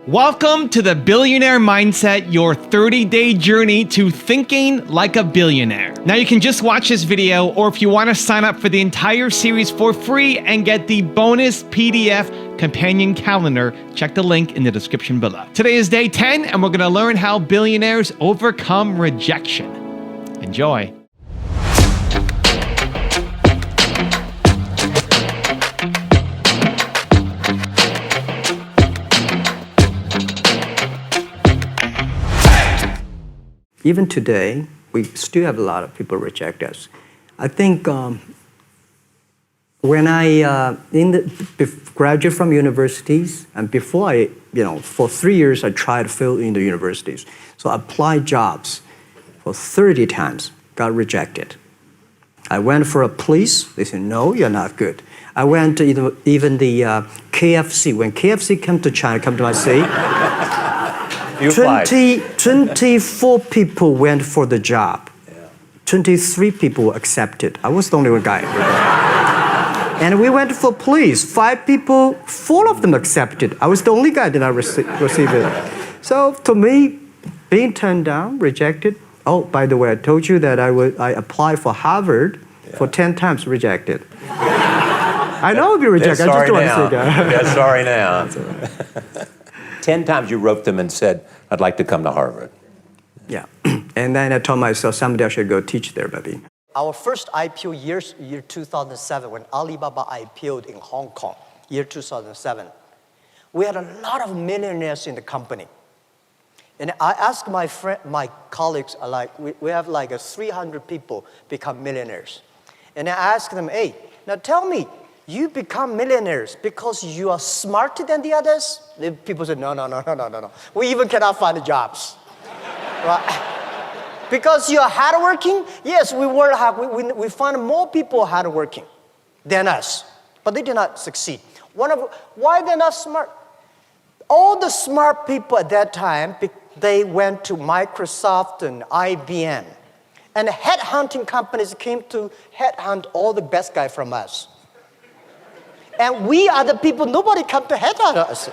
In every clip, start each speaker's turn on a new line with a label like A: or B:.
A: Welcome to the Billionaire Mindset, your 30-day journey to thinking like a billionaire. Now you can just watch this video, or if you want to sign up for the entire series for free and get the bonus PDF companion calendar, check the link in the description below. Today is day 10, and we're going to learn how billionaires overcome rejection. Enjoy.
B: Even today, we still have a lot of people reject us. I think when I graduated from universities, and before I, for 3 years I tried to fill in the universities. So I applied jobs for 30 times, got rejected. I went for a police, they said, no, you're not good. I went to even the KFC, when KFC came to China, come to my city, 24 people went for the job. 23 people were accepted. I was the only one guy. And we went for police. 5 people, 4 of them accepted. I was the only guy that I received it. So to me, being turned down, rejected. Oh, by the way, I told you that I applied for Harvard for 10 times, rejected. I know I'll be rejected. I just don't want to say that.
C: Yeah, sorry now. 10 times you wrote them and said, I'd like to come to Harvard.
B: Yeah. And then I told myself, someday I should go teach there, maybe.
D: Our first IPO year 2007, when Alibaba IPO'd in Hong Kong, year 2007, we had a lot of millionaires in the company. And I asked my colleagues, we have like 300 people become millionaires. And I asked them, hey, now tell me, you become millionaires because you are smarter than the others? The people said, no. We even cannot find jobs. Right? Because you are hardworking? Yes, we work hard. We find more people hardworking than us, but they did not succeed. Why they're not smart? All the smart people at that time, they went to Microsoft and IBM. And headhunting companies came to headhunt all the best guys from us. And we are the people, nobody come to headhunt us.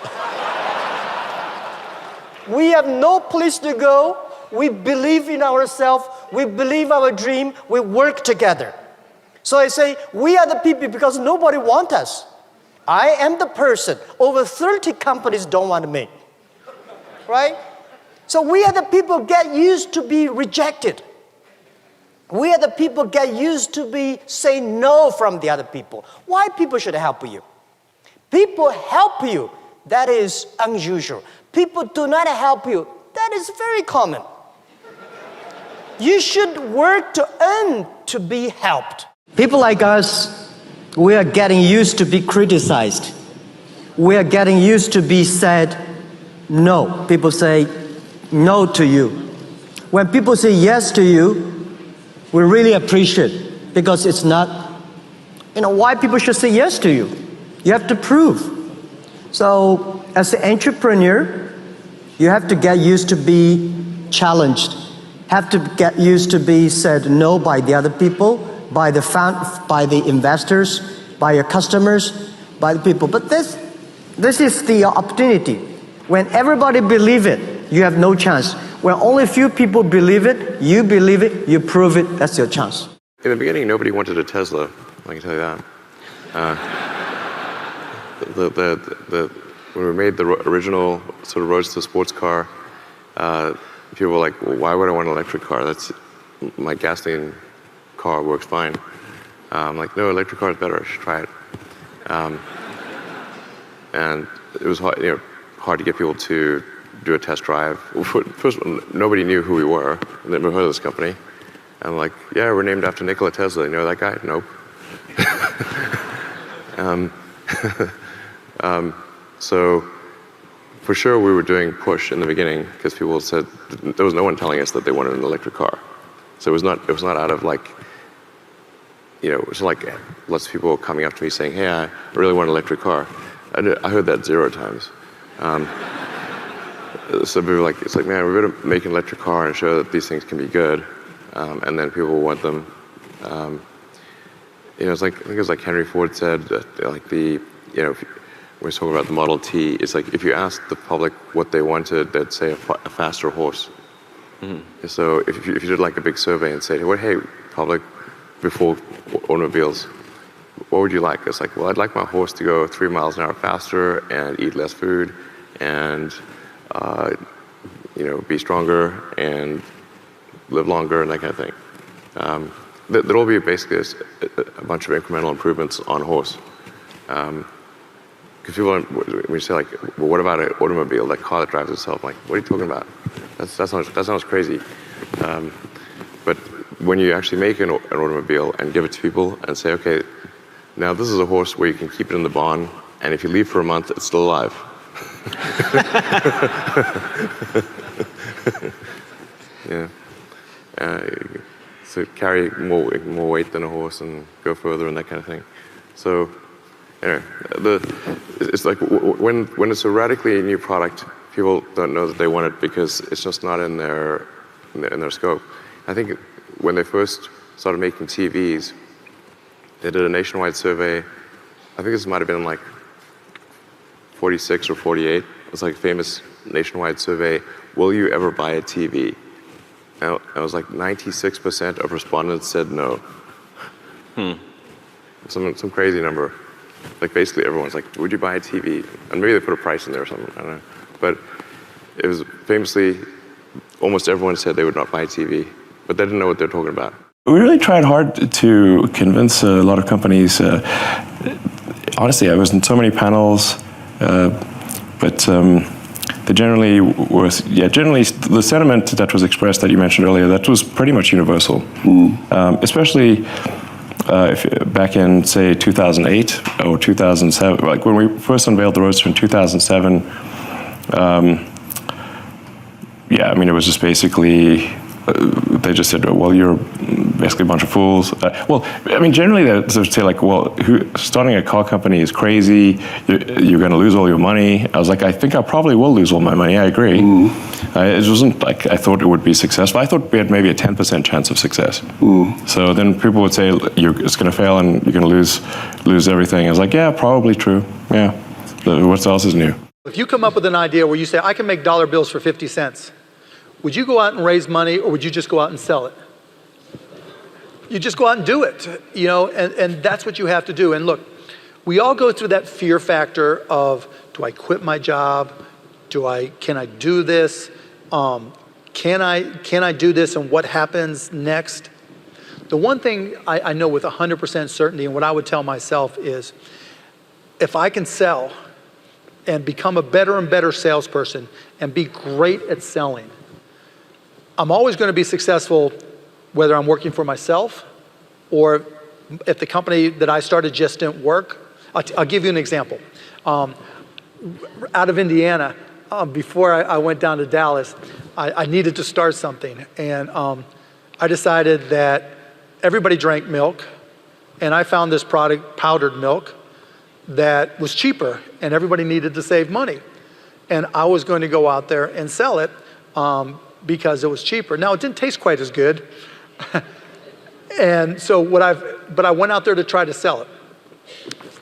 D: We have no place to go. We believe in ourselves. We believe our dream. We work together. So I say, we are the people because nobody wants us. I am the person. Over 30 companies don't want me. Right? So we are the people get used to be rejected. We are the people get used to say no from the other people. Why people should help you? People help you. That is unusual. People do not help you. That is very common. You should work to earn to be helped.
B: People like us, we are getting used to be criticized. We are getting used to be said no. People say no to you. When people say yes to you, we really appreciate it because it's not, why people should say yes to you. You have to prove. So as an entrepreneur, you have to get used to be challenged. Have to get used to be said no by the other people, by the investors, by your customers, by the people. But this is the opportunity. When everybody believes it, you have no chance. When only a few people believe it, you prove it, that's your chance.
E: In the beginning, nobody wanted a Tesla, I can tell you that. When we made the original sort of roadster sports car, people were like, well, why would I want an electric car? My gasoline car works fine. I'm like, no, electric car is better, I should try it. And it was hard to get people to do a test drive. First of all, nobody knew who we were. Never heard of this company. I'm like, yeah, we're named after Nikola Tesla. You know that guy? Nope. So for sure we were doing push in the beginning because people said there was no one telling us that they wanted an electric car. So it was not out of it was like lots of people coming up to me saying, hey, I really want an electric car. I heard that 0 times. So people were like, it's like, man, we better make an electric car and show that these things can be good, and then people will want them. It's like, I think it was like Henry Ford said, we talk about the Model T, it's like if you asked the public what they wanted, they'd say a faster horse. So if you did like a big survey and said, well, hey, public, before automobiles, what would you like? It's like, well, I'd like my horse to go 3 miles an hour faster and eat less food and be stronger and live longer and that kind of thing. There'll all be basically a bunch of incremental improvements on horse. Because people, when you say like, well, what about an automobile, that car that drives itself? I'm like, what are you talking about? That sounds crazy. But when you actually make an automobile and give it to people and say, okay, now this is a horse where you can keep it in the barn, and if you leave for a month, it's still alive. Yeah. So carry more weight than a horse and go further and that kind of thing. So anyway, it's like when it's a radically new product, people don't know that they want it because it's just not in their scope. I think when they first started making TVs, they did a nationwide survey. I think this might have been like 46 or 48. It's like a famous nationwide survey. Will you ever buy a TV? And it was like 96% of respondents said no. Some crazy number. Like basically everyone's like, would you buy a TV? And maybe they put a price in there or something, I don't know. But it was famously, almost everyone said they would not buy a TV, but they didn't know what they're talking about.
F: We really tried hard to convince a lot of companies. Honestly, I was in so many panels, but generally the sentiment that was expressed that you mentioned earlier, that was pretty much universal. Especially back in, say, 2008 or 2007, like when we first unveiled the Roadster in 2007, it was just basically, they just said, well, you're basically a bunch of fools. Generally they would say like, well, starting a car company is crazy, you're going to lose all your money. I was like, I think I probably will lose all my money, I agree. It wasn't like I thought it would be successful. I thought we had maybe a 10% chance of success. So then people would say, it's going to fail and you're going to lose everything. I was like, yeah, probably true, yeah. What else is new?
G: If you come up with an idea where you say, I can make dollar bills for 50 cents, would you go out and raise money, or would you just go out and sell it? You just go out and do it, and that's what you have to do. And look, we all go through that fear factor of, do I quit my job? Can I do this? Can I do this, and what happens next? The one thing I know with 100% certainty, and what I would tell myself is, if I can sell and become a better and better salesperson and be great at selling, I'm always going to be successful whether I'm working for myself or if the company that I started just didn't work. I'll give you an example. Out of Indiana, before I went down to Dallas, I needed to start something. And I decided that everybody drank milk, and I found this product, powdered milk, that was cheaper, and everybody needed to save money. And I was going to go out there and sell it because it was cheaper. Now, it didn't taste quite as good. And so but I went out there to try to sell it.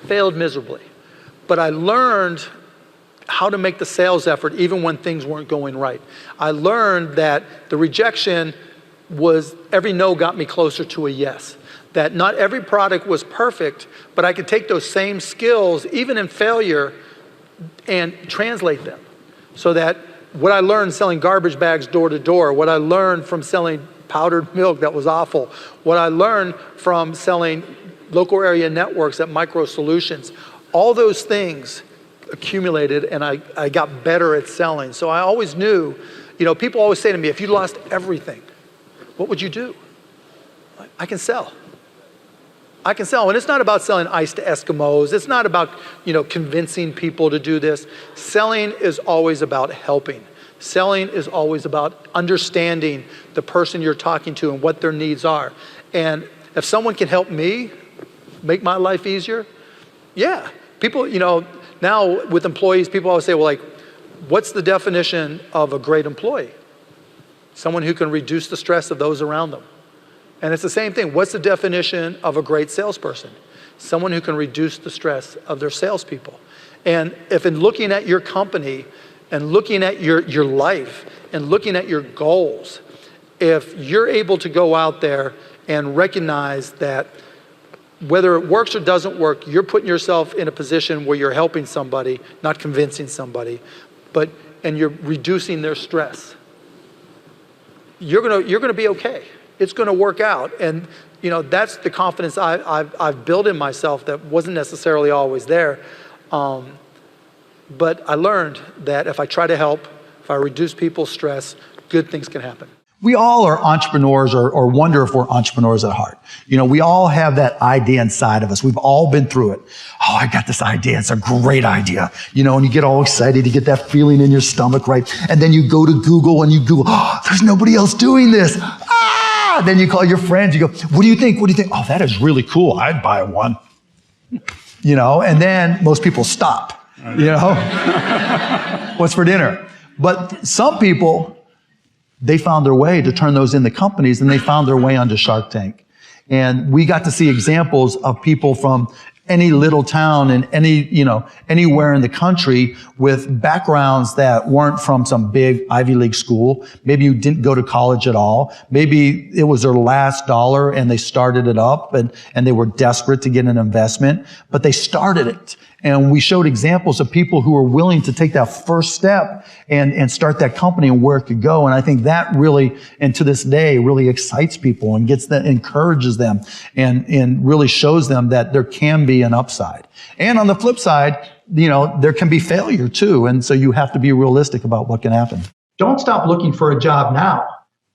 G: Failed miserably. But I learned how to make the sales effort even when things weren't going right. I learned that the rejection was, every no got me closer to a yes. That not every product was perfect, but I could take those same skills, even in failure, and translate them. So that what I learned selling garbage bags door to door, what I learned from selling powdered milk that was awful, what I learned from selling local area networks at Micro Solutions, all those things accumulated, and I got better at selling. So I always knew, people always say to me, if you lost everything, what would you do? I can sell. I can sell. And it's not about selling ice to Eskimos. It's not about, convincing people to do this. Selling is always about helping. Selling is always about understanding the person you're talking to and what their needs are. And if someone can help me make my life easier, yeah. People, now with employees, people always say, well, like, what's the definition of a great employee? Someone who can reduce the stress of those around them. And it's the same thing. What's the definition of a great salesperson? someone who can reduce the stress of their salespeople. And if in looking at your company and looking at your life and looking at your goals, if you're able to go out there and recognize that whether it works or doesn't work, you're putting yourself in a position where you're helping somebody, not convincing somebody, and you're reducing their stress, you're gonna be okay. It's gonna work out. And that's the confidence I've built in myself that wasn't necessarily always there. But I learned that if I try to help, if I reduce people's stress, good things can happen.
H: We all are entrepreneurs or wonder if we're entrepreneurs at heart. We all have that idea inside of us. We've all been through it. Oh, I got this idea. It's a great idea. And you get all excited. You get that feeling in your stomach, right? And then you go to Google and you Google, oh, there's nobody else doing this. Ah! Then you call your friends. You go, what do you think? What do you think? Oh, that is really cool. I'd buy one. And then most people stop. What's for dinner? But some people, they found their way to turn those into companies, and they found their way onto Shark Tank. And we got to see examples of people from any little town and anywhere in the country with backgrounds that weren't from some big Ivy League school. Maybe you didn't go to college at all. Maybe it was their last dollar and they started it up and they were desperate to get an investment, but they started it. And we showed examples of people who were willing to take that first step and start that company and where it could go. And I think that really, and to this day, really excites people and encourages them and really shows them that there can be an upside. And on the flip side, there can be failure too. And so you have to be realistic about what can happen.
I: Don't stop looking for a job now,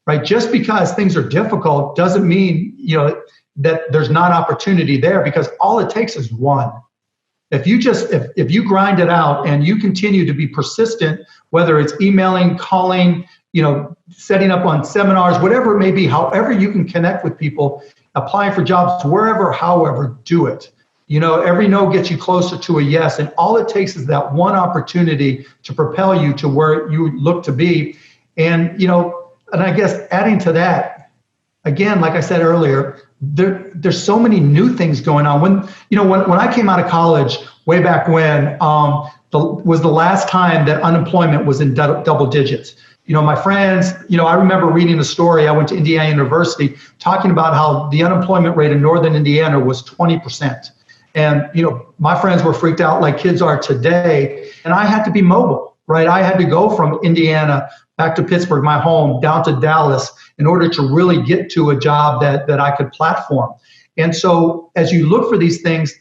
I: right? Just because things are difficult doesn't mean, that there's not opportunity there, because all it takes is one. If you grind it out and you continue to be persistent, whether it's emailing, calling, setting up on seminars, whatever it may be, however you can connect with people, applying for jobs, wherever, however, do it. Every no gets you closer to a yes. And all it takes is that one opportunity to propel you to where you look to be. And, and I guess adding to that, again, like I said earlier, there's so many new things going on. When I came out of college way back when, was the last time that unemployment was in double digits. My friends, I remember reading a story. I went to Indiana University talking about how the unemployment rate in northern Indiana was 20%. And, my friends were freaked out like kids are today. And I had to be mobile, right? I had to go from Indiana back to Pittsburgh, my home, down to Dallas, in order to really get to a job that I could platform. And so as you look for these things,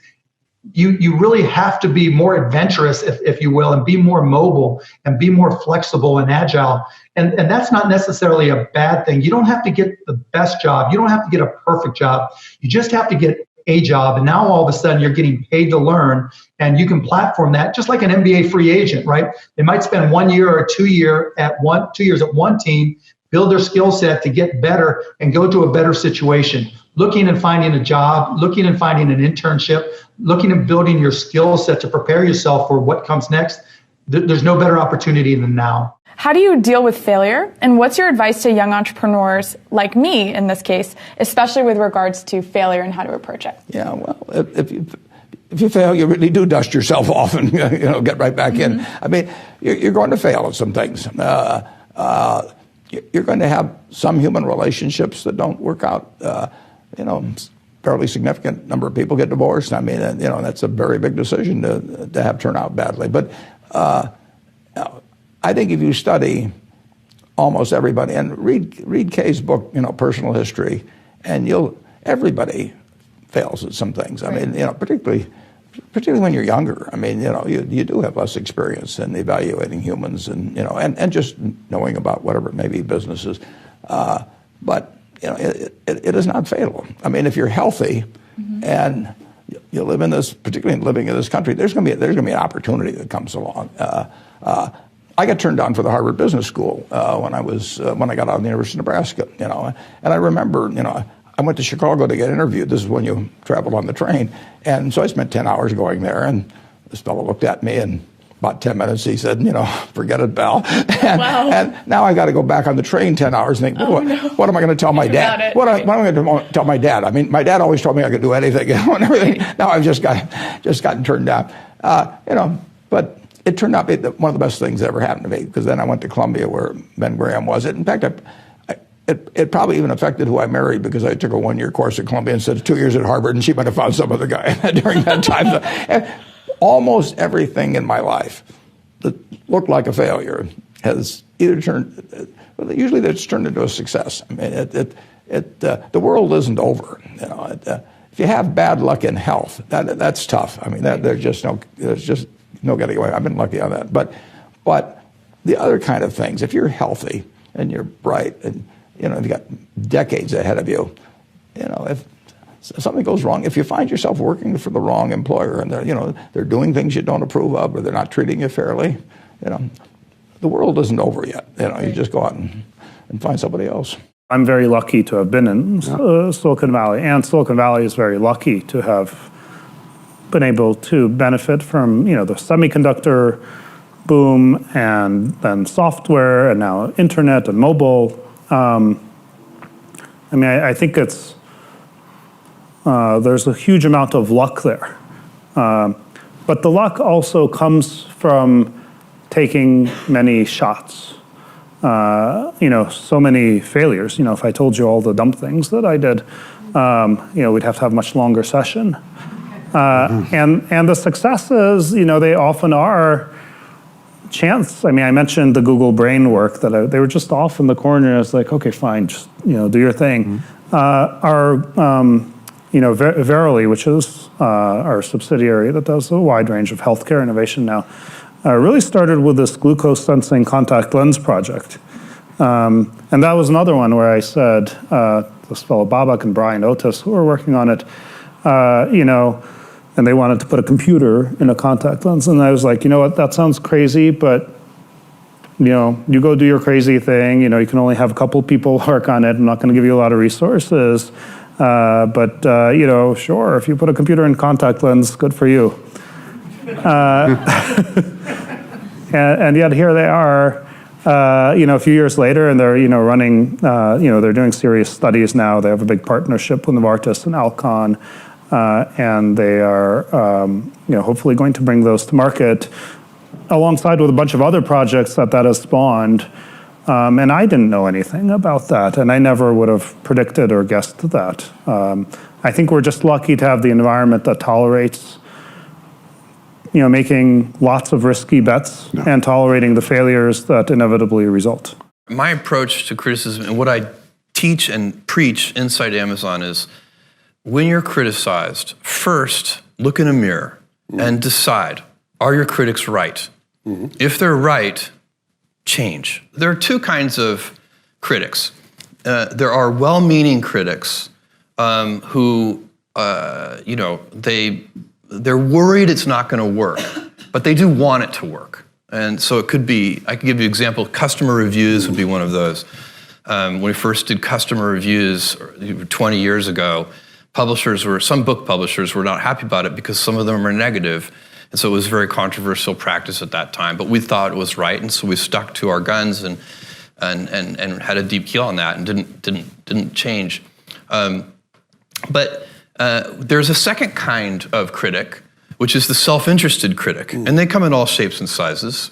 I: you really have to be more adventurous, if you will, and be more mobile and be more flexible and agile. And that's not necessarily a bad thing. You don't have to get the best job. You don't have to get a perfect job. You just have to get a job. And now all of a sudden you're getting paid to learn, and you can platform that just like an NBA free agent, right? They might spend 1 year or 2 years at one team, build their skill set to get better and go to a better situation. Looking and finding a job, looking and finding an internship, looking and building your skill set to prepare yourself for what comes next. There's no better opportunity than now.
J: How do you deal with failure? And what's your advice to young entrepreneurs like me in this case, especially with regards to failure and how to approach it?
K: Yeah, well, if you fail, you really do dust yourself off and get right back in. I mean, you're going to fail at some things. You're going to have some human relationships that don't work out. Fairly significant number of people get divorced. I mean, that's a very big decision to have turn out badly. But I think if you study almost everybody and read Kay's book, Personal History, and everybody fails at some things. I mean, particularly when you're younger. I mean, you do have less experience in evaluating humans and just knowing about whatever it may be, businesses. But it is not fatal. I mean, if you're healthy and you live in this, particularly living in this country, there's going to be an opportunity that comes along. I got turned down for the Harvard Business School when I got out of the University of Nebraska. And I remember, I went to Chicago to get interviewed. This is when you traveled on the train, and so I spent 10 hours going there. And this fellow looked at me and about 10 minutes, he said, forget it, Bell. And,
J: Wow.
K: and now I got to go back on the train 10 hours and think, what am I going to tell my
J: Think about
K: dad?
J: it.
K: What am I going to tell my dad? I mean, my dad always told me I could do anything and everything. Now I've just gotten turned down. But it turned out to be one of the best things that ever happened to me, because then I went to Columbia where Ben Graham was. In fact, it probably even affected who I married, because I took a 1-year course at Columbia instead of 2 years at Harvard, and she might have found some other guy during that time. So, almost everything in my life that looked like a failure has either usually that's turned into a success. I mean, the world isn't over. If you have bad luck in health, that's tough. I mean, there's just no getting away. I've been lucky on that. But the other kind of things, if you're healthy and you're bright and you've got decades ahead of you, if something goes wrong, if you find yourself working for the wrong employer and they're doing things you don't approve of, or they're not treating you fairly, the world isn't over yet. You just go out and find somebody else.
L: I'm very lucky to have been in Silicon Valley, and Silicon Valley is very lucky to have been able to benefit from the semiconductor boom, and then software, and now internet and mobile. I think there's a huge amount of luck there. But the luck also comes from taking many shots. So many failures. If I told you all the dumb things that I did, we'd have to have a much longer session. And the successes, they often are chance. I mentioned the Google Brain work that they were just off in the corner. I was like, okay, fine, just do your thing. Verily, which is our subsidiary that does a wide range of healthcare innovation now, really started with this glucose sensing contact lens project. And that was another one where I said, this fellow Babak and Brian Otis, who were working on it, and they wanted to put a computer in a contact lens. And I was like, what, that sounds crazy, but you go do your crazy thing. You can only have a couple people work on it. I'm not going to give you a lot of resources. But sure, if you put a computer in contact lens, good for you. And yet here they are, a few years later, and they're, running, they're doing serious studies now. They have a big partnership with Novartis and Alcon, and they are, hopefully going to bring those to market alongside with a bunch of other projects that has spawned. And I didn't know anything about that, and I never would have predicted or guessed that. I think we're just lucky to have the environment that tolerates making lots of risky bets and tolerating the failures that inevitably result.
M: My approach to criticism and what I teach and preach inside Amazon is, when you're criticized, first look in a mirror and decide, are your critics right? If they're right, change. There are two kinds of critics. There are well-meaning critics who, they're worried it's not going to work, but they do want it to work. And so it could be, I can give you an example, customer reviews would be one of those. When we first did customer reviews 20 years ago, some book publishers were not happy about it because some of them are negative. And so it was very controversial practice at that time, but we thought it was right, and so we stuck to our guns and had a deep heel on that and didn't change. But there's a second kind of critic, which is the self-interested critic, and they come in all shapes and sizes.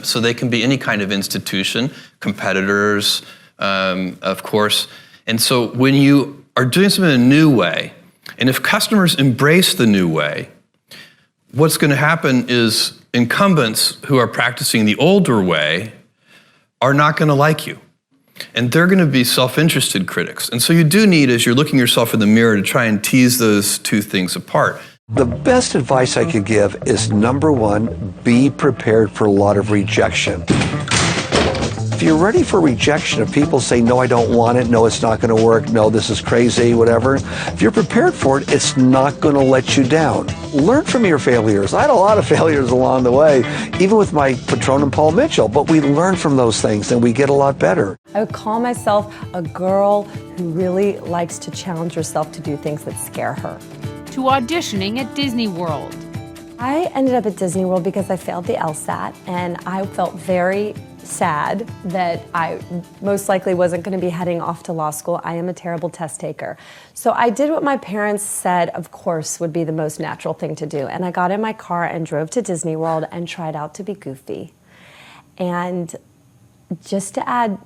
M: So they can be any kind of institution, competitors, of course. And so when you are doing something in a new way, and if customers embrace the new way, what's going to happen is incumbents who are practicing the older way are not going to like you. And they're going to be self-interested critics. And so you do need, as you're looking yourself in the mirror, to try and tease those two things apart.
N: The best advice I could give is, number one, be prepared for a lot of rejection. If you're ready for rejection, if people say, no, I don't want it, no, it's not going to work, no, this is crazy, whatever, if you're prepared for it, it's not going to let you down. Learn from your failures. I had a lot of failures along the way, even with my patron and Paul Mitchell, but we learn from those things and we get a lot better.
O: I would call myself a girl who really likes to challenge herself to do things that scare her.
P: To auditioning at Disney World.
O: I ended up at Disney World because I failed the LSAT, and I felt very sad that I most likely wasn't going to be heading off to law school. I am a terrible test taker. So I did what my parents said, of course, would be the most natural thing to do. And I got in my car and drove to Disney World and tried out to be goofy. And just to add,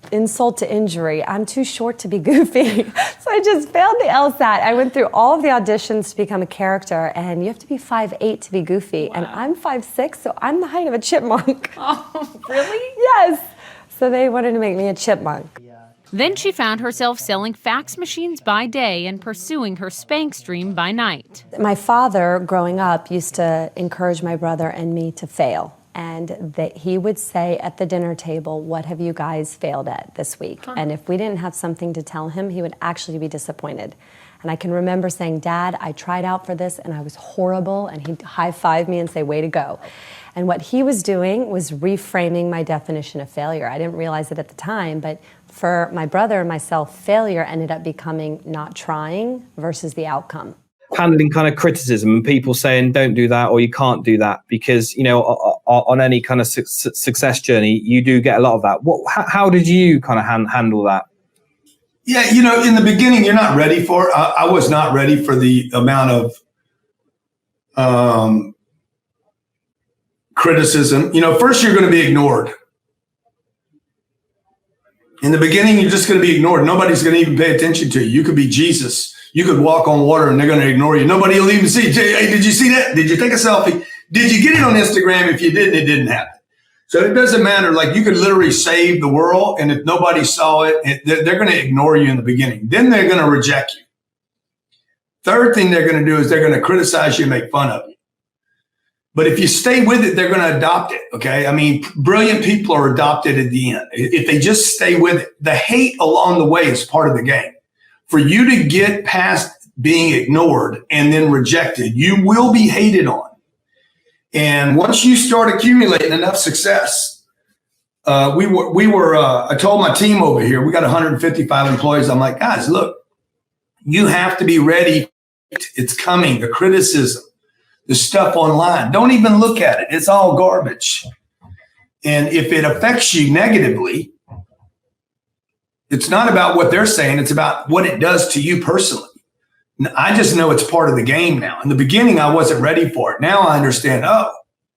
O: insult to injury, I'm too short to be goofy. So I just failed the LSAT. I went through all of the auditions to become a character, and you have to be 5'8" to be goofy. Wow. And I'm 5'6", so I'm the height of a chipmunk.
P: Oh, really?
O: Yes. So they wanted to make me a chipmunk.
P: Then she found herself selling fax machines by day and pursuing her Spanx dream by night.
O: My father, growing up, used to encourage my brother and me to fail. And that he would say at the dinner table, what have you guys failed at this week? Huh. And if we didn't have something to tell him, he would actually be disappointed. And I can remember saying, Dad, I tried out for this and I was horrible. And he'd high-five me and say, way to go. And what he was doing was reframing my definition of failure. I didn't realize it at the time, but for my brother and myself, failure ended up becoming not trying versus the outcome.
Q: Handling kind of criticism and people saying don't do that or you can't do that, because on any kind of success journey you do get a lot of that. How did you kind of handle that?
R: Yeah, in the beginning you're not ready for it. I was not ready for the amount of criticism. First you're going to be ignored. In the beginning you're just going to be ignored. Nobody's going to even pay attention to you. You could be Jesus. You could walk on water and they're going to ignore you. Nobody will even see. Hey, did you see that? Did you take a selfie? Did you get it on Instagram? If you didn't, it didn't happen. So it doesn't matter. Like, you could literally save the world, and if nobody saw it, they're going to ignore you in the beginning. Then they're going to reject you. Third thing they're going to do is they're going to criticize you and make fun of you. But if you stay with it, they're going to adopt it, okay? I mean, brilliant people are adopted at the end. If they just stay with it. The hate along the way is part of the game. For you to get past being ignored and then rejected, you will be hated on. And once you start accumulating enough success, I told my team over here, we got 155 employees. I'm like, guys, look, you have to be ready. It's coming, the criticism, the stuff online. Don't even look at it. It's all garbage. And if it affects you negatively, it's not about what they're saying. It's about what it does to you personally. I just know it's part of the game now. In the beginning, I wasn't ready for it. Now I understand,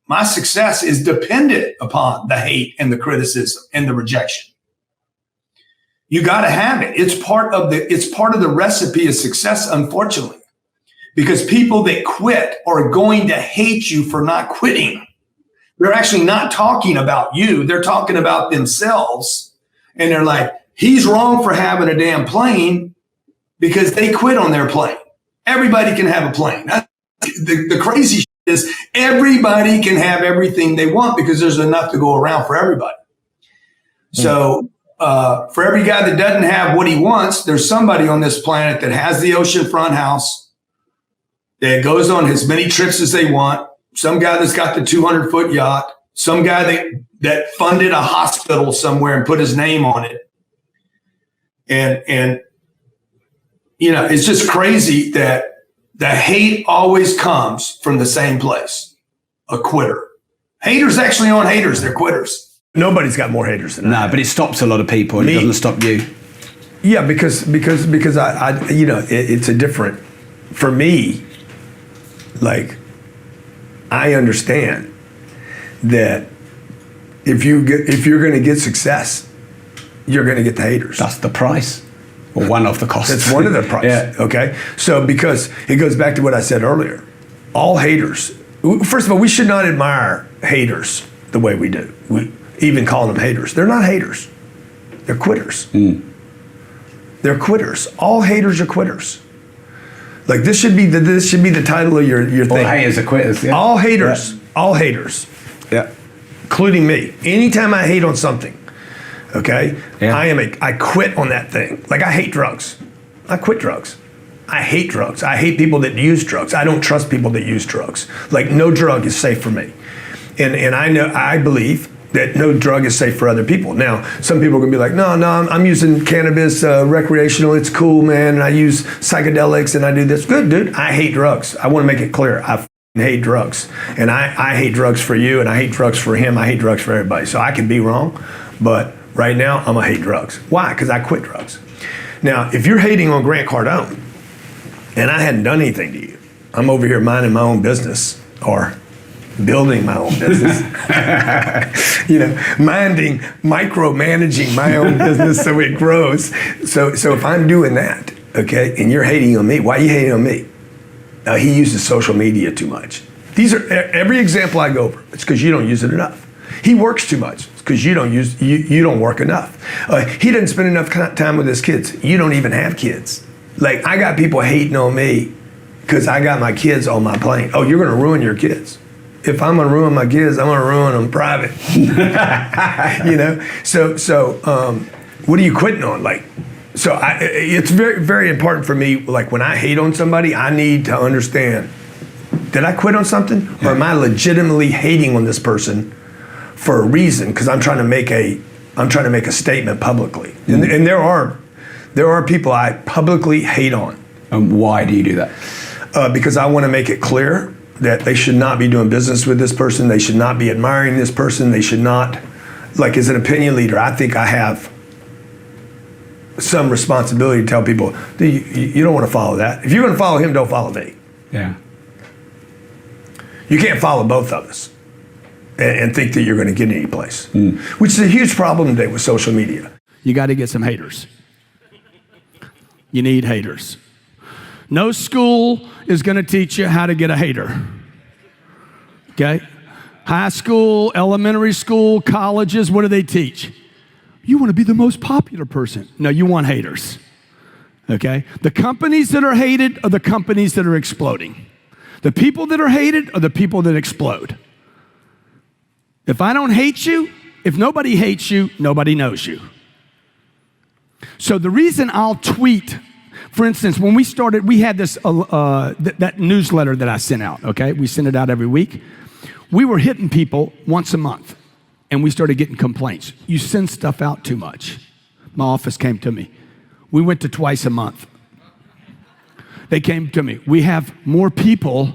R: my success is dependent upon the hate and the criticism and the rejection. You got to have it. It's part of the recipe of success, unfortunately, because people that quit are going to hate you for not quitting. They're actually not talking about you. They're talking about themselves. And they're like, he's wrong for having a damn plane because they quit on their plane. Everybody can have a plane. The crazy shit is everybody can have everything they want because there's enough to go around for everybody. So for every guy that doesn't have what he wants, there's somebody on this planet that has the oceanfront house that goes on as many trips as they want. Some guy that's got the 200-foot yacht. Some guy that funded a hospital somewhere and put his name on it. And it's just crazy that the hate always comes from the same place, a quitter. Haters actually aren't haters, they're quitters. Nobody's got more haters than I.
S: No, but it stops a lot of people and it doesn't stop you.
R: Yeah, because I it's a different, for me, like, I understand that if you're going to get success, you're going to get the haters.
S: That's the price, or one of the costs.
R: That's one of the prices. Yeah. Okay. So because it goes back to what I said earlier, all haters. First of all, we should not admire haters the way we do. We even call them haters. They're not haters. They're quitters. They're quitters. All haters are quitters. Like, this should be the title of your thing.
S: All haters are quitters. Yeah.
R: All haters. Yeah. All haters.
S: Yeah.
R: Including me. Anytime I hate on something, okay, yeah. I quit on that thing. Like, I hate drugs. I quit drugs. I hate drugs. I hate people that use drugs. I don't trust people that use drugs. Like, no drug is safe for me. And I believe that no drug is safe for other people. Now, some people are gonna be like, no, I'm using cannabis recreational, it's cool, man, and I use psychedelics and I do this. Good, dude, I hate drugs. I wanna make it clear. I hate drugs. And I hate drugs for you, and I hate drugs for him. I hate drugs for everybody. So I can be wrong, but right now I'm gonna hate drugs. Why? Because I quit drugs. Now, if you're hating on Grant Cardone, and I hadn't done anything to you, I'm over here minding my own business, or building my own business. Micromanaging my own business so it grows. So if I'm doing that, okay, and you're hating on me, why are you hating on me? He uses social media too much. These are every example I go over. It's because you don't use it enough. He works too much. It's because you don't work enough. He doesn't spend enough time with his kids. You don't even have kids. Like, I got people hating on me because I got my kids on my plane. Oh, you're going to ruin your kids. If I'm going to ruin my kids, I'm going to ruin them private. So what are you quitting on? It's very, very important for me. Like, when I hate on somebody, I need to understand, did I quit on something? Or am I legitimately hating on this person for a reason? Because I'm trying to make a statement publicly. And there are people I publicly hate on.
S: And why do you do that?
R: Because I want to make it clear that they should not be doing business with this person. They should not be admiring this person. They should not, like, as an opinion leader, I think I have some responsibility to tell people, you don't want to follow that. If you're going to follow him, don't follow me.
S: Yeah.
R: You can't follow both of us and think that you're going to get any place, which is a huge problem today with social media.
T: You got to get some haters. You need haters. No school is going to teach you how to get a hater. Okay? High school, elementary school, colleges, what do they teach? You want to be the most popular person. No, you want haters. Okay? The companies that are hated are the companies that are exploding. The people that are hated are the people that explode. If I don't hate you, if nobody hates you, nobody knows you. So the reason I'll tweet, for instance, when we started, we had this that newsletter that I sent out, okay? We sent it out every week. We were hitting people once a month, and we started getting complaints. You send stuff out too much. My office came to me. We went to twice a month. They came to me. We have more people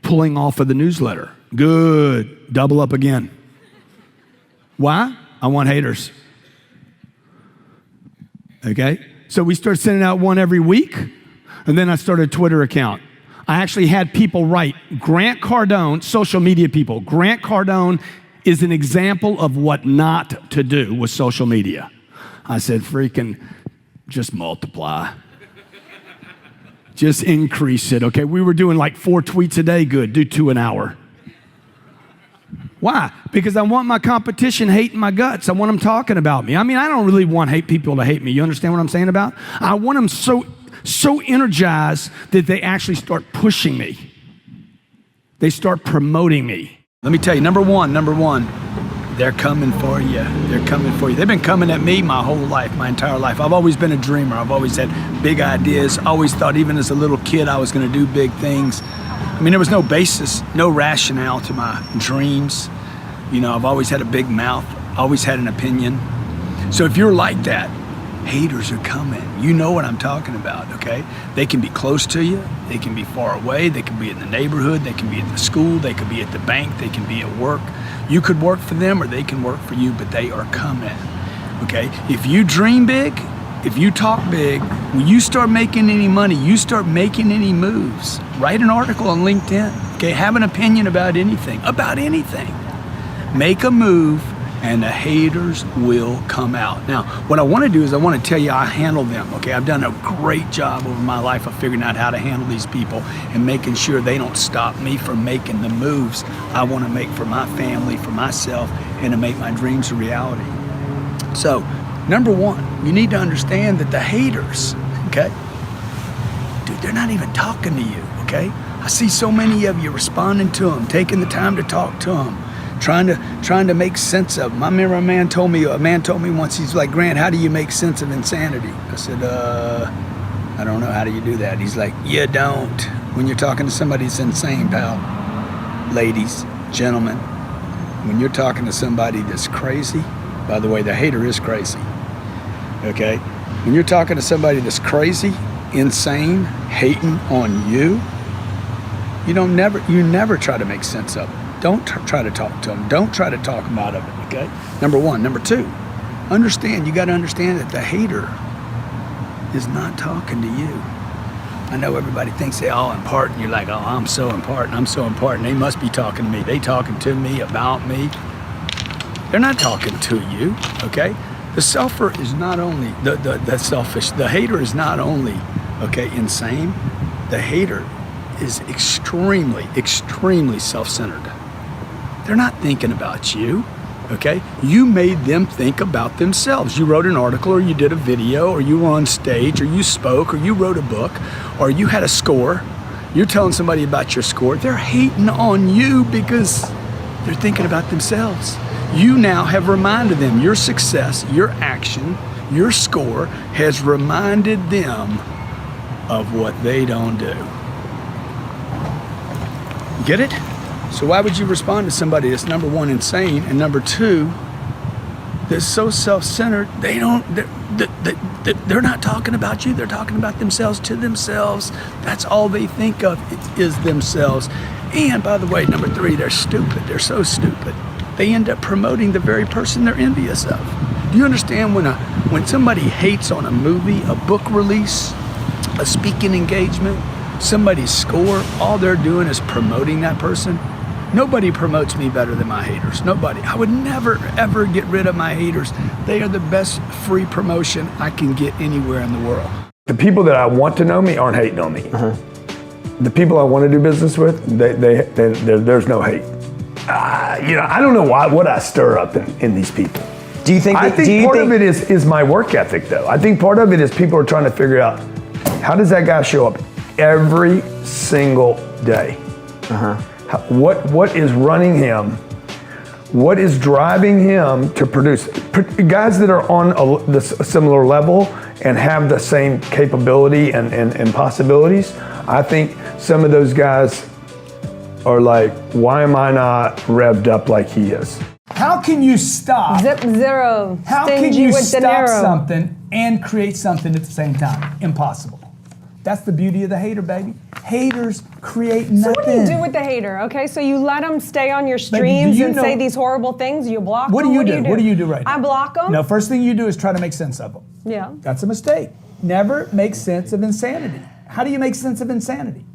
T: pulling off of the newsletter. Good. Double up again. Why? I want haters. Okay? So we started sending out one every week, and then I started a Twitter account. I actually had people write, Grant Cardone, social media people, Grant Cardone is an example of what not to do with social media. I said, freaking, just multiply. Just increase it, okay? We were doing like 4 tweets a day. Good, do 2 an hour. Why? Because I want my competition hating my guts. I want them talking about me. I mean, I don't really want people to hate me. You understand what I'm saying about? I want them so energized that they actually start pushing me. They start promoting me. Let me tell you, number one, they're coming for you. They're coming for you. They've been coming at me my whole life, my entire life. I've always been a dreamer. I've always had big ideas. I always thought, even as a little kid, I was going to do big things. I mean, there was no basis, no rationale to my dreams. You know, I've always had a big mouth, always had an opinion. So if you're like that, haters are coming. You know what I'm talking about, okay? They can be close to you. They can be far away. They can be in the neighborhood. They can be at the school. They can be at the bank. They can be at work. You could work for them or they can work for you, but they are coming, okay? If you dream big, if you talk big, when you start making any money, you start making any moves, write an article on LinkedIn, okay? Have an opinion about anything. Make a move and the haters will come out. Now, what I want to do is I want to tell you I handle them, okay? I've done a great job over my life of figuring out how to handle these people and making sure they don't stop me from making the moves I want to make for my family, for myself, and to make my dreams a reality. So, number one, you need to understand that the haters, okay? Dude, they're not even talking to you, okay? I see so many of you responding to them, taking the time to talk to them, trying to make sense of them. I remember a man told me once, he's like, Grant, how do you make sense of insanity? I said, I don't know, how do you do that? He's like, you don't. When you're talking to somebody that's insane, pal. Ladies, gentlemen, when you're talking to somebody that's crazy, by the way, the hater is crazy, okay? When you're talking to somebody that's crazy, insane, hating on you, You never try to make sense of it. Don't try to talk to them. Don't try to talk them out of it, okay? Number one. Number two, you got to understand that the hater is not talking to you. I know everybody thinks they're all important. You're like, oh, I'm so important. I'm so important. They must be talking to me. They talking to me about me. They're not talking to you, okay? The selfer is not only, the hater is not only, okay, insane. The hater is extremely, extremely self-centered. They're not thinking about you, okay? You made them think about themselves. You wrote an article, or you did a video, or you were on stage, or you spoke, or you wrote a book, or you had a score. You're telling somebody about your score. They're hating on you because they're thinking about themselves. You now have reminded them your success, your action, your score has reminded them of what they don't do. Get it? So why would you respond to somebody that's number one, insane, and number two, that's so self-centered, they're not talking about you, they're talking about themselves to themselves. That's all they think of is themselves. And by the way, number three, they're stupid. They're so stupid. They end up promoting the very person they're envious of. Do you understand when somebody hates on a movie, a book release, a speaking engagement, somebody's score, all they're doing is promoting that person? Nobody promotes me better than my haters. Nobody. I would never, ever get rid of my haters. They are the best free promotion I can get anywhere in the world.
R: The people that I want to know me aren't hating on me. The people I want to do business with, there's no hate. I don't know what I stir up in these people.
D: Do you think?
R: I think part of it is my work ethic, though. I think part of it is people are trying to figure out, how does that guy show up every single day? What is running him? What is driving him to produce? Guys that are on a similar level and have the same capability and possibilities, I think some of those guys are like, why am I not revved up like he is?
T: How can you stop?
U: Zip zero.
T: How can you stop something and create something at the same time? Impossible. That's the beauty of the hater, baby. Haters create nothing.
U: So what do you do with the hater? Okay, so you let them stay on your streams and say these horrible things. You block them.
T: What do you do? What do you do right now?
U: I block them.
T: No, first thing you do is try to make sense of them.
U: Yeah.
T: That's a mistake. Never make sense of insanity. How do you make sense of insanity?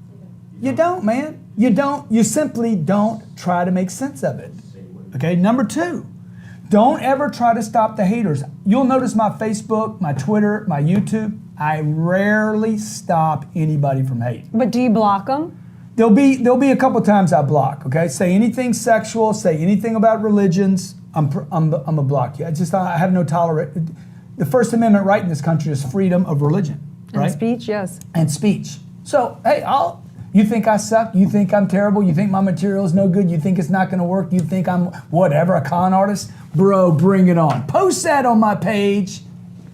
T: You don't, man. You don't. You simply don't try to make sense of it. Okay, number two, don't ever try to stop the haters. You'll notice my Facebook, my Twitter, my YouTube, I rarely stop anybody from hating.
U: But do you block them?
T: There'll be a couple times I block, okay? Say anything sexual, say anything about religions, I'm a block you. I have no tolerance. The First Amendment right in this country is freedom of religion, right?
U: And speech, yes.
T: And speech. So, hey, you think I suck? You think I'm terrible? You think my material is no good? You think it's not gonna work? You think I'm whatever, a con artist? Bro, bring it on. Post that on my page.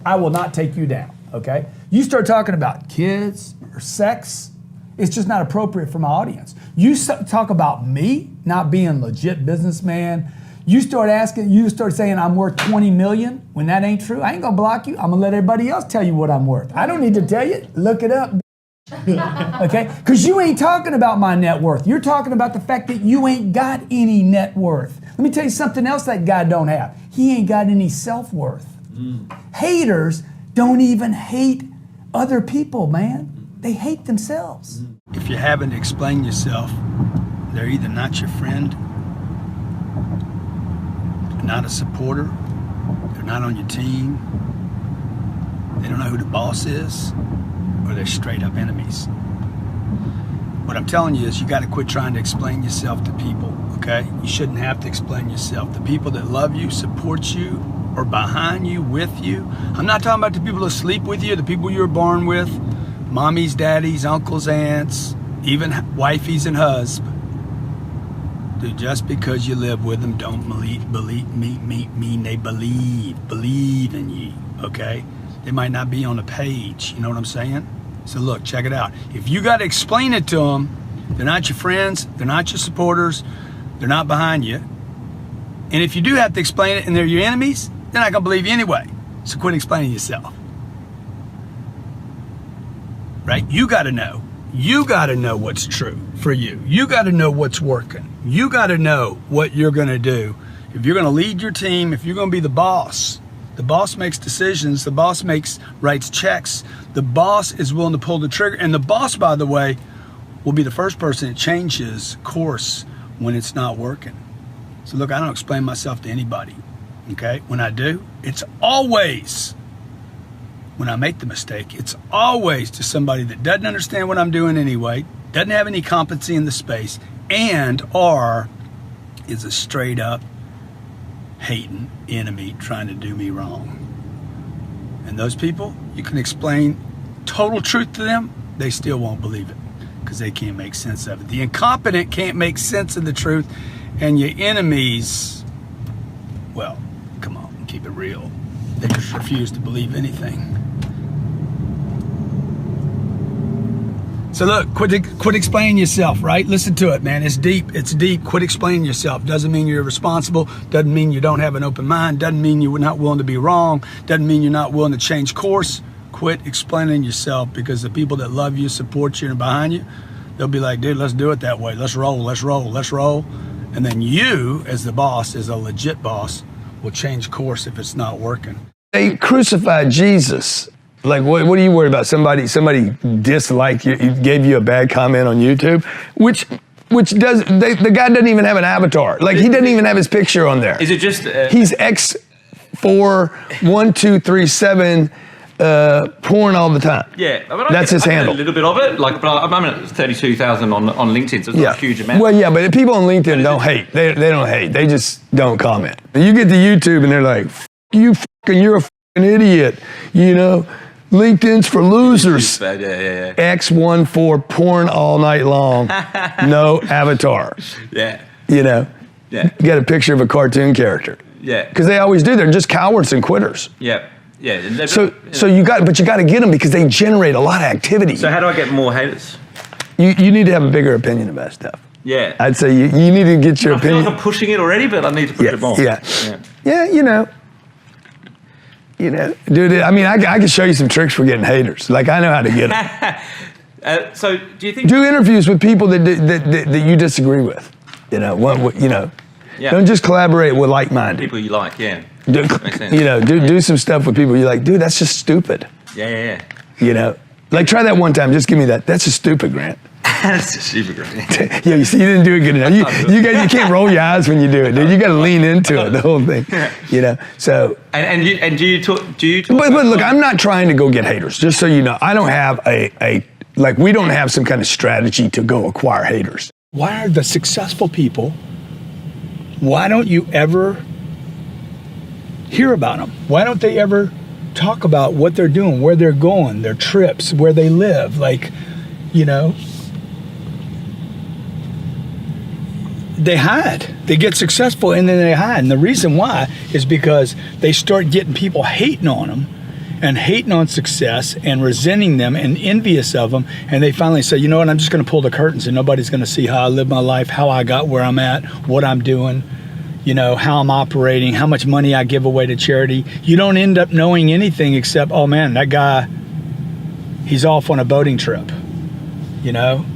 T: I will not take you down, okay? You start talking about kids or sex, it's just not appropriate for my audience. You talk about me not being legit businessman. You start saying I'm worth 20 million when that ain't true. I ain't gonna block you. I'm gonna let everybody else tell you what I'm worth. I don't need to tell you. Look it up. Okay? Because you ain't talking about my net worth. You're talking about the fact that you ain't got any net worth. Let me tell you something else that guy don't have. He ain't got any self-worth. Haters don't even hate other people, man. They hate themselves. If you're having to explain yourself, they're either not your friend, they're not a supporter, they're not on your team, they don't know who the boss is, or they're straight up enemies. What I'm telling you is you got to quit trying to explain yourself to people, okay? You shouldn't have to explain yourself. The people that love you, support you, are behind you, with you. I'm not talking about the people that sleep with you, the people you were born with, mommies, daddies, uncles, aunts, even wifeys and husbands. Dude, just because you live with them don't mean they believe in you, okay? They might not be on the page, you know what I'm saying? So look, check it out. If you got to explain it to them, they're not your friends, they're not your supporters, they're not behind you. And if you do have to explain it and they're your enemies, they're not gonna believe you anyway. So quit explaining yourself. Right? You gotta know. You got to know what's true for you. You got to know what's working. You got to know what you're going to do. If you're going to lead your team, if you're going to be the boss makes decisions. The boss writes checks. The boss is willing to pull the trigger. And the boss, by the way, will be the first person that changes course when it's not working. So look, I don't explain myself to anybody, okay? When I do, it's always, when I make the mistake, it's always to somebody that doesn't understand what I'm doing anyway, doesn't have any competency in the space, or is a straight up hating enemy trying to do me wrong. And those people, you can explain total truth to them, they still won't believe it because they can't make sense of it. The incompetent can't make sense of the truth, and your enemies, well, come on, keep it real. They just refuse to believe anything. So look, quit explaining yourself, right? Listen to it, man. It's deep. It's deep. Quit explaining yourself. Doesn't mean you're irresponsible. Doesn't mean you don't have an open mind. Doesn't mean you're not willing to be wrong. Doesn't mean you're not willing to change course. Quit explaining yourself, because the people that love you, support you, and behind you, they'll be like, dude, let's do it that way. Let's roll, let's roll, let's roll. And then you, as the boss, as a legit boss, will change course if it's not working.
R: They crucified Jesus. Like, what are you worried about? Somebody disliked you, gave you a bad comment on YouTube, which does, the guy doesn't even have an avatar. Like, he doesn't even have his picture on there.
A: Is it just...
R: He's X41237 porn all the time.
A: Yeah, I mean,
R: that's his handle.
A: A little bit of it, like, but I'm at 32,000 on LinkedIn, so it's not a huge amount.
R: Well, yeah, but people on LinkedIn don't hate. They don't hate. They just don't comment. You get to YouTube and they're like, you're a fucking idiot, you know? LinkedIn's for losers.
A: Yeah.
R: X14 porn all night long. No avatar.
A: Yeah.
R: You know?
A: Yeah.
R: You got a picture of a cartoon character.
A: Yeah.
R: Because they always do. They're just cowards and quitters.
A: Yeah. Yeah.
R: So you got to get them because they generate a lot of activity.
A: So how do I get more haters?
R: You need to have a bigger opinion about stuff.
A: Yeah.
R: I'd say you need to get your opinion.
A: I feel like I'm pushing it already, but I need to push it more.
R: Yeah, you know, dude, I mean, I can show you some tricks for getting haters. Like, I know how to get them.
A: So do you think...
R: Do interviews with people that you disagree with. You know, Don't just collaborate with like-minded.
A: People you like, yeah.
R: Makes sense. Do some stuff with people you're like, dude, that's just stupid.
A: Yeah.
R: You know, like, try that one time. Just give me that. That's just stupid, Grant.
A: That's just stupid, Grant.
R: Yeah, you see, you didn't do it good enough. You can't roll your eyes when you do it, dude. You got to lean into it, the whole thing. You know, so.
A: And do you talk?
R: But look, I'm not trying to go get haters. Just so you know, I don't have we don't have some kind of strategy to go acquire haters.
T: Why are the successful people, why don't you ever hear about them? Why don't they ever talk about what they're doing, where they're going, their trips, where they live? Like, you know, they hide. They get successful and then they hide. And the reason why is because they start getting people hating on them and hating on success and resenting them and envious of them. And they finally say, you know what, I'm just going to pull the curtains and nobody's going to see how I live my life, how I got where I'm at, what I'm doing, you know, how I'm operating, how much money I give away to charity. You don't end up knowing anything except, oh man, that guy, he's off on a boating trip, you know?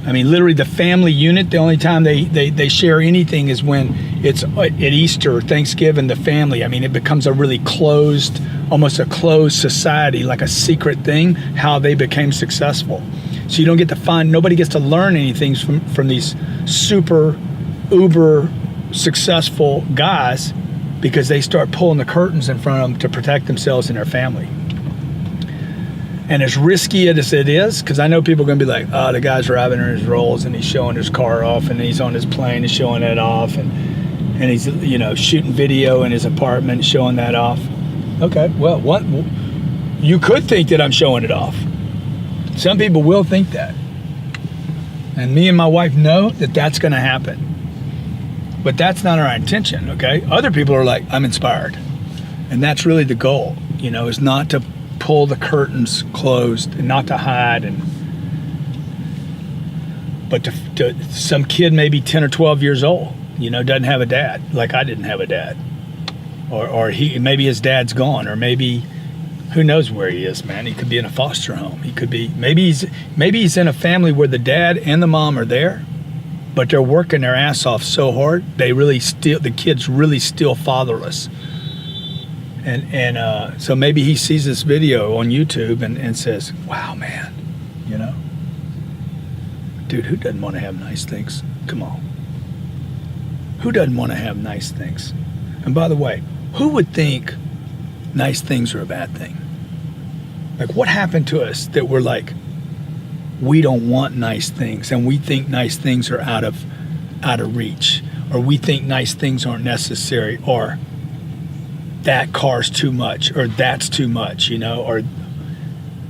T: I mean, literally the family unit, the only time they share anything is when it's at Easter or Thanksgiving, the family. I mean, it becomes a really closed, almost a closed society, like a secret thing, how they became successful. So you don't get to nobody gets to learn anything from these super, uber successful guys, because they start pulling the curtains in front of them to protect themselves and their family. And as risky as it is, because I know people are going to be like, oh, the guy's driving in his Rolls and he's showing his car off and he's on his plane and showing it off and he's, you know, shooting video in his apartment showing that off. Okay, well, you could think that I'm showing it off. Some people will think that. And me and my wife know that that's going to happen. But that's not our intention, okay? Other people are like, I'm inspired. And that's really the goal, you know, is not to pull the curtains closed and not to hide, but to some kid maybe 10 or 12 years old, you know, doesn't have a dad, like I didn't have a dad, or maybe his dad's gone, or maybe
C: who knows where he is, man? He could be in a foster home. He could be, maybe he's in a family where the dad and the mom are there, but they're working their ass off so hard, the kids really still fatherless. And so maybe he sees this video on YouTube and says, wow, man, you know? Dude, who doesn't want to have nice things? Come on. Who doesn't want to have nice things? And by the way, who would think nice things are a bad thing? Like, what happened to us that we're like, we don't want nice things, and we think nice things are out of reach, or we think nice things aren't necessary, or that car's too much, or that's too much, you know, or,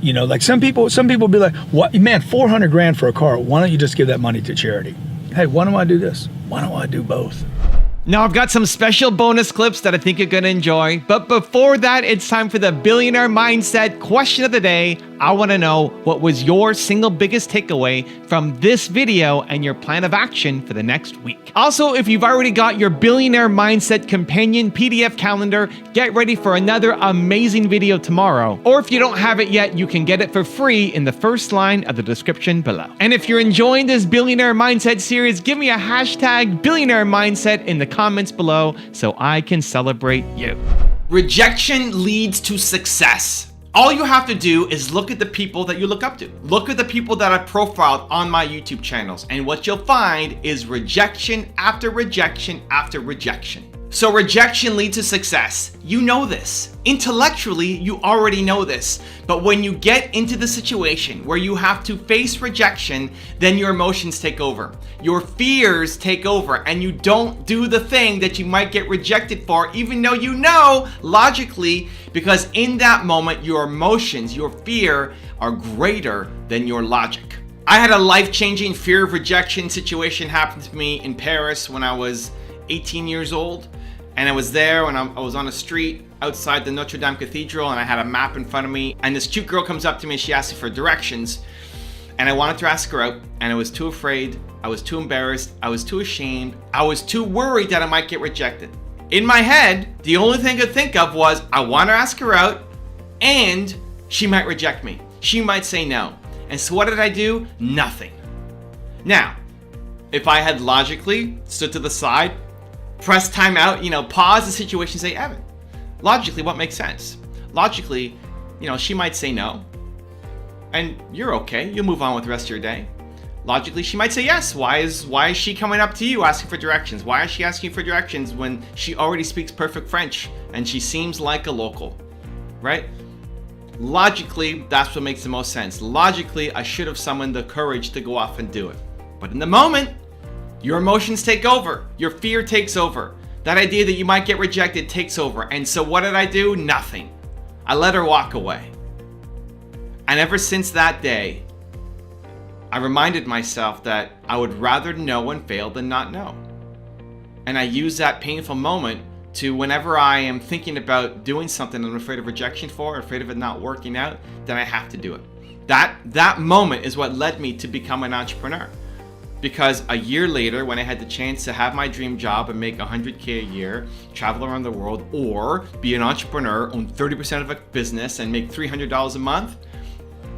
C: you know, like some people be like, what, man, 400 grand for a car, why don't you just give that money to charity? Hey, why don't I do this? Why don't I do both?
V: Now I've got some special bonus clips that I think you're gonna enjoy, but before that, it's time for the Billionaire Mindset question of the day. I wanna know, what was your single biggest takeaway from this video and your plan of action for the next week? Also, if you've already got your Billionaire Mindset Companion PDF calendar, get ready for another amazing video tomorrow. Or if you don't have it yet, you can get it for free in the first line of the description below. And if you're enjoying this Billionaire Mindset series, give me a hashtag Billionaire Mindset in the comments below so I can celebrate you.
W: Rejection leads to success. All you have to do is look at the people that you look up to. Look at the people that I've profiled on my YouTube channels, and what you'll find is rejection after rejection after rejection. So rejection leads to success. You know this. Intellectually, you already know this. But when you get into the situation where you have to face rejection, then your emotions take over. Your fears take over, and you don't do the thing that you might get rejected for, even though you know logically, because in that moment, your emotions, your fear are greater than your logic. I had a life-changing fear of rejection situation happen to me in Paris when I was 18 years old. And I was there when I was on a street outside the Notre Dame Cathedral, and I had a map in front of me, and this cute girl comes up to me and she asks me for directions, and I wanted to ask her out, and I was too afraid, I was too embarrassed, I was too ashamed, I was too worried that I might get rejected. In my head, the only thing I could think of was, I want to ask her out, and she might reject me. She might say no. And so what did I do? Nothing. Now, if I had logically stood to the side, press time out, pause the situation, say, Evan, logically, what makes sense? Logically, she might say no, and you're okay. You'll move on with the rest of your day. Logically, she might say yes. Why is she coming up to you asking for directions? Why is she asking for directions when she already speaks perfect French and she seems like a local, right? Logically, that's what makes the most sense. Logically, I should have summoned the courage to go off and do it. But in the moment, your emotions take over. Your fear takes over. That idea that you might get rejected takes over. And so what did I do? Nothing. I let her walk away. And ever since that day, I reminded myself that I would rather know and fail than not know. And I use that painful moment to, whenever I am thinking about doing something I'm afraid of rejection for, afraid of it not working out, then I have to do it. That moment is what led me to become an entrepreneur. Because a year later, when I had the chance to have my dream job and make $100K a year, travel around the world, or be an entrepreneur, own 30% of a business and make $300 a month,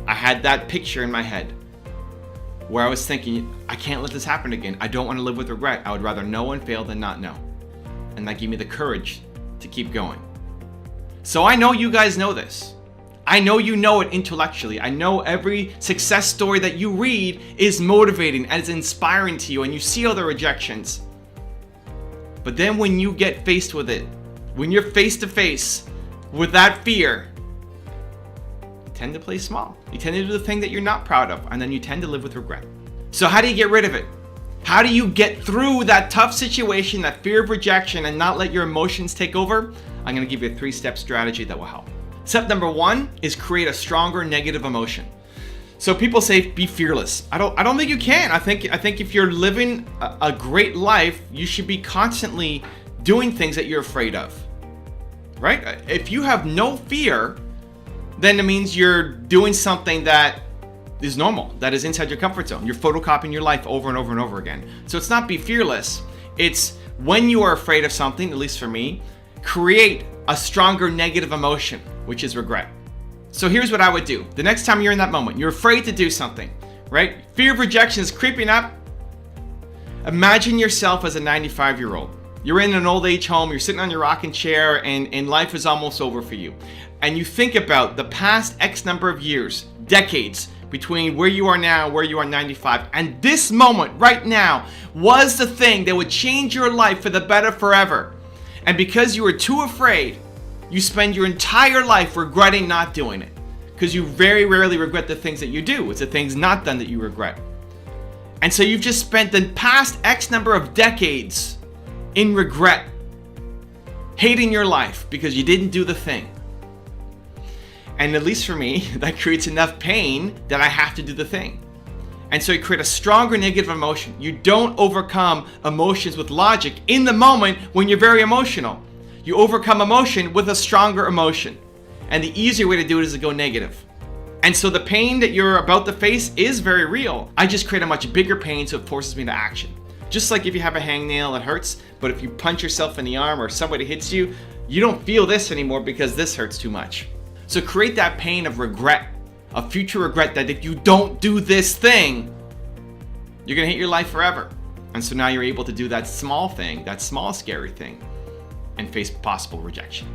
W: I had that picture in my head where I was thinking, I can't let this happen again. I don't want to live with regret. I would rather know and fail than not know. And that gave me the courage to keep going. So I know you guys know this. I know you know it intellectually. I know every success story that you read is motivating and is inspiring to you, and you see all the rejections. But then when you get faced with it, when you're face to face with that fear, you tend to play small. You tend to do the thing that you're not proud of, and then you tend to live with regret. So how do you get rid of it? How do you get through that tough situation, that fear of rejection, and not let your emotions take over? I'm gonna give you a 3-step strategy that will help. Step number 1 is create a stronger negative emotion. So people say be fearless. I don't think you can. I think if you're living a great life, you should be constantly doing things that you're afraid of. Right? If you have no fear, then it means you're doing something that is normal, that is inside your comfort zone. You're photocopying your life over and over and over again. So it's not be fearless. It's when you are afraid of something, at least for me, create a stronger negative emotion, which is regret. So here's what I would do. The next time you're in that moment, you're afraid to do something, right? Fear of rejection is creeping up. Imagine yourself as a 95-year-old. You're in an old age home, you're sitting on your rocking chair, and life is almost over for you. And you think about the past X number of years, decades, between where you are now and where you are 95. And this moment right now was the thing that would change your life for the better forever. And because you were too afraid, you spend your entire life regretting not doing it. Because you very rarely regret the things that you do. It's the things not done that you regret. And so you've just spent the past X number of decades in regret, hating your life because you didn't do the thing. And at least for me, that creates enough pain that I have to do the thing. And so you create a stronger negative emotion. You don't overcome emotions with logic in the moment when you're very emotional. You overcome emotion with a stronger emotion. And the easier way to do it is to go negative. And so the pain that you're about to face is very real. I just create a much bigger pain, so it forces me to action. Just like if you have a hangnail, it hurts, but if you punch yourself in the arm or somebody hits you, you don't feel this anymore because this hurts too much. So create that pain of regret, a future regret that if you don't do this thing, you're gonna hate your life forever. And so now you're able to do that small thing, that small scary thing, and face possible rejection.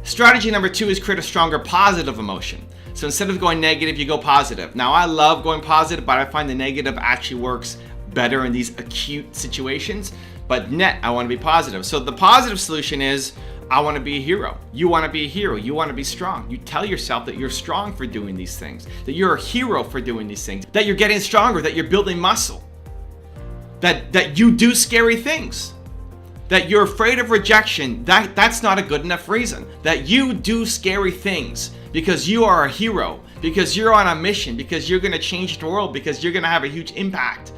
W: Strategy number 2 is create a stronger positive emotion. So instead of going negative, you go positive. Now I love going positive, but I find the negative actually works better in these acute situations. But net, I want to be positive. So the positive solution is, I want to be a hero. You want to be a hero. You want to be strong. You tell yourself that you're strong for doing these things, that you're a hero for doing these things, that you're getting stronger, that you're building muscle, that you do scary things, that you're afraid of rejection. That's not a good enough reason. That you do scary things because you are a hero, because you're on a mission, because you're going to change the world, because you're going to have a huge impact.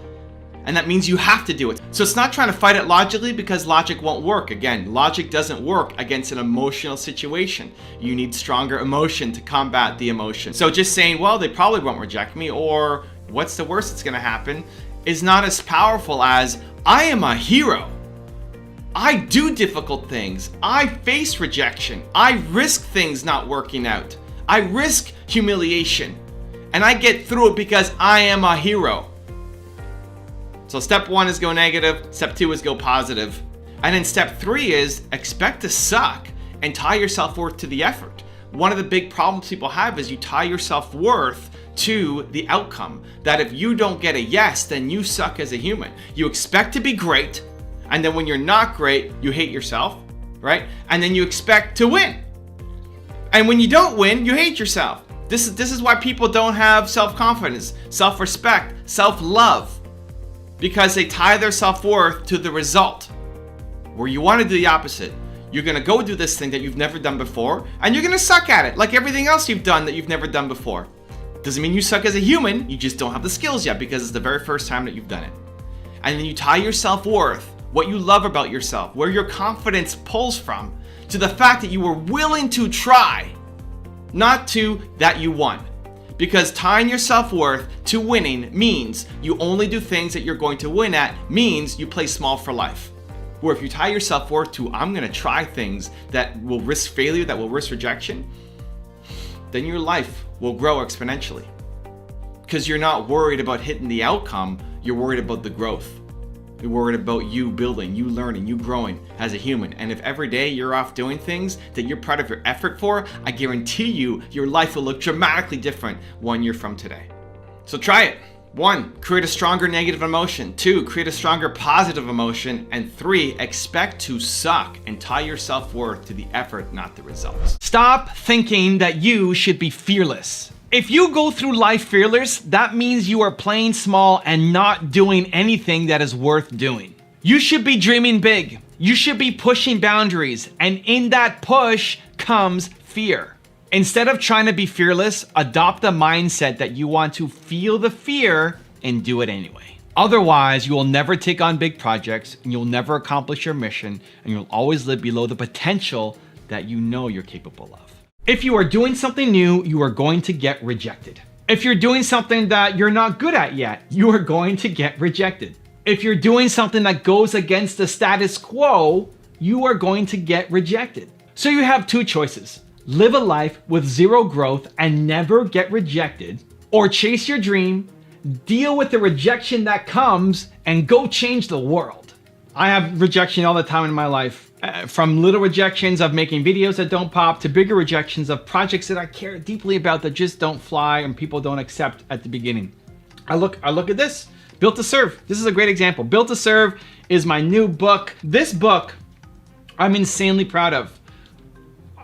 W: And that means you have to do it. So it's not trying to fight it logically, because logic won't work. Again, logic doesn't work against an emotional situation. You need stronger emotion to combat the emotion. So just saying, well, they probably won't reject me, or what's the worst that's going to happen, is not as powerful as, I am a hero. I do difficult things. I face rejection. I risk things not working out. I risk humiliation. And I get through it because I am a hero. So step 1 is go negative, step 2 is go positive. And then step 3 is expect to suck and tie your self-worth to the effort. One of the big problems people have is you tie your self-worth to the outcome. That if you don't get a yes, then you suck as a human. You expect to be great, and then when you're not great, you hate yourself, right? And then you expect to win. And when you don't win, you hate yourself. This is why people don't have self-confidence, self-respect, self-love. Because they tie their self-worth to the result. Where you want to do the opposite. You're going to go do this thing that you've never done before, and you're going to suck at it like everything else you've done that you've never done before. Doesn't mean you suck as a human, you just don't have the skills yet because it's the very first time that you've done it. And then you tie your self-worth, what you love about yourself, where your confidence pulls from, to the fact that you were willing to try, not to that you won. Because tying your self-worth to winning means you only do things that you're going to win at, means you play small for life. Where if you tie your self-worth to, I'm going to try things that will risk failure, that will risk rejection, then your life will grow exponentially. Because you're not worried about hitting the outcome, you're worried about the growth. You're worried about you building, you learning, you growing as a human. And if every day you're off doing things that you're proud of your effort for, I guarantee you your life will look dramatically different 1 year from today. So try it. 1, create a stronger negative emotion. 2, create a stronger positive emotion. And 3, expect to suck and tie your self-worth to the effort, not the results.
V: Stop thinking that you should be fearless. If you go through life fearless, that means you are playing small and not doing anything that is worth doing. You should be dreaming big. You should be pushing boundaries. And in that push comes fear. Instead of trying to be fearless, adopt the mindset that you want to feel the fear and do it anyway. Otherwise, you will never take on big projects, and you'll never accomplish your mission, and you'll always live below the potential that you know you're capable of. If you are doing something new, you are going to get rejected. If you're doing something that you're not good at yet, you are going to get rejected. If you're doing something that goes against the status quo, you are going to get rejected. So you have 2 choices. live a life with zero growth and never get rejected, or chase your dream, deal with the rejection that comes, and go change the world. I have rejection all the time in my life, from little rejections of making videos that don't pop to bigger rejections of projects that I care deeply about that just don't fly and people don't accept at the beginning. I look at this, Built to Serve. This is a great example. Built to Serve is my new book. This book I'm insanely proud of.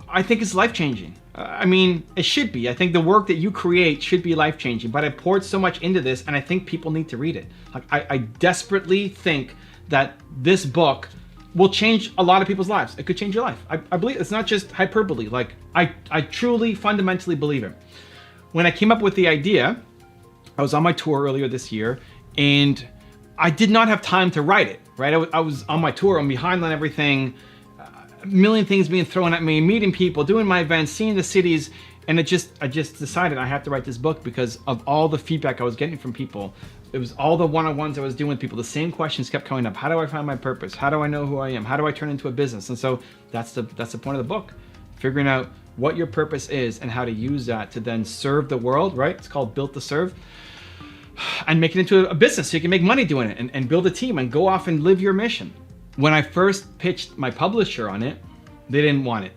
V: I think it's life-changing. I mean, it should be. I think the work that you create should be life-changing, but I poured so much into this and I think people need to read it. Like, I desperately think that this book will change a lot of people's lives. It could change your life. I believe it's not just hyperbole. Like, I truly, fundamentally believe it. When I came up with the idea, I was on my tour earlier this year and I did not have time to write it, right? I was on my tour, I'm behind on everything, a million things being thrown at me, meeting people, doing my events, seeing the cities, and I just decided I have to write this book because of all the feedback I was getting from people. It was all the one-on-ones I was doing with people. The same questions kept coming up. How do I find my purpose? How do I know who I am? How do I turn into a business? And so that's the point of the book, figuring out what your purpose is and how to use that to then serve the world, right? It's called Built to Serve. And make it into a business so you can make money doing it and build a team and go off and live your mission. When I first pitched my publisher on it, they didn't want it.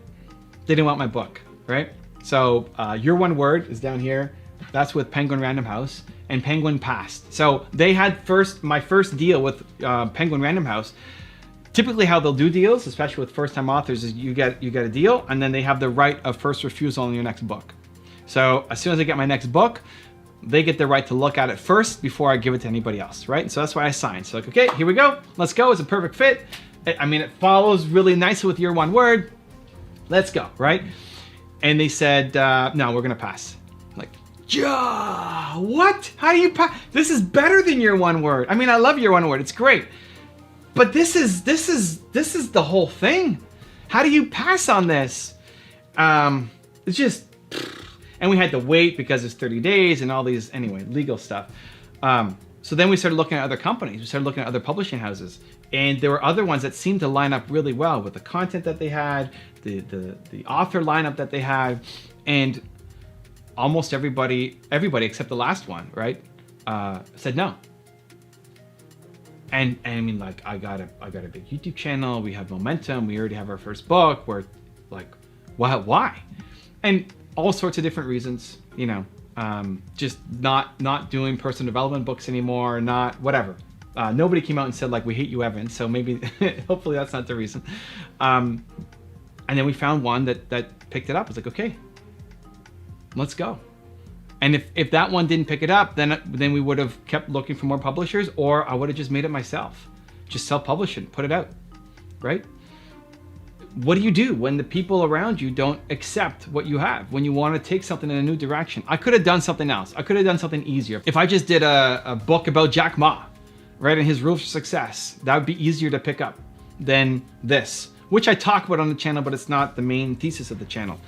V: They didn't want my book, right? So Your One Word is down here. That's with Penguin Random House, and Penguin passed. So they had my first deal with Penguin Random House. Typically how they'll do deals, especially with first-time authors, is you get a deal and then they have the right of first refusal on your next book. So as soon as I get my next book, they get the right to look at it first before I give it to anybody else, right? And so that's why I signed. So like, okay, here we go. Let's go. It's a perfect fit. I mean, it follows really nicely with Your One Word. Let's go, right? And they said, no, we're going to pass. I'm like, what? How do you pass? This is better than Your One Word. I mean, I love Your One Word. It's great. But this is the whole thing. How do you pass on this? It's just... And we had to wait because it's 30 days and all these, anyway, legal stuff. So then we started looking at other companies. We started looking at other publishing houses. And there were other ones that seemed to line up really well with the content that they had, the author lineup that they had. And almost everybody except the last one, right, said no. And I mean, like, I got a big YouTube channel. We have momentum. We already have our first book. We're like, why? And all sorts of different reasons, you know, just not doing personal development books anymore, not whatever. Nobody came out and said like, we hate you, Evan. So maybe, hopefully that's not the reason. And then we found one that picked it up. It's like, okay, let's go. And if that one didn't pick it up, then we would have kept looking for more publishers, or I would have just made it myself. Just self-publish it, put it out, right? What do you do when the people around you don't accept what you have, when you want to take something in a new direction? I could have done something else. I could have done something easier. If I just did a book about Jack Ma, right, and his rules for success, that would be easier to pick up than this, which I talk about on the channel, but it's not the main thesis of the channel.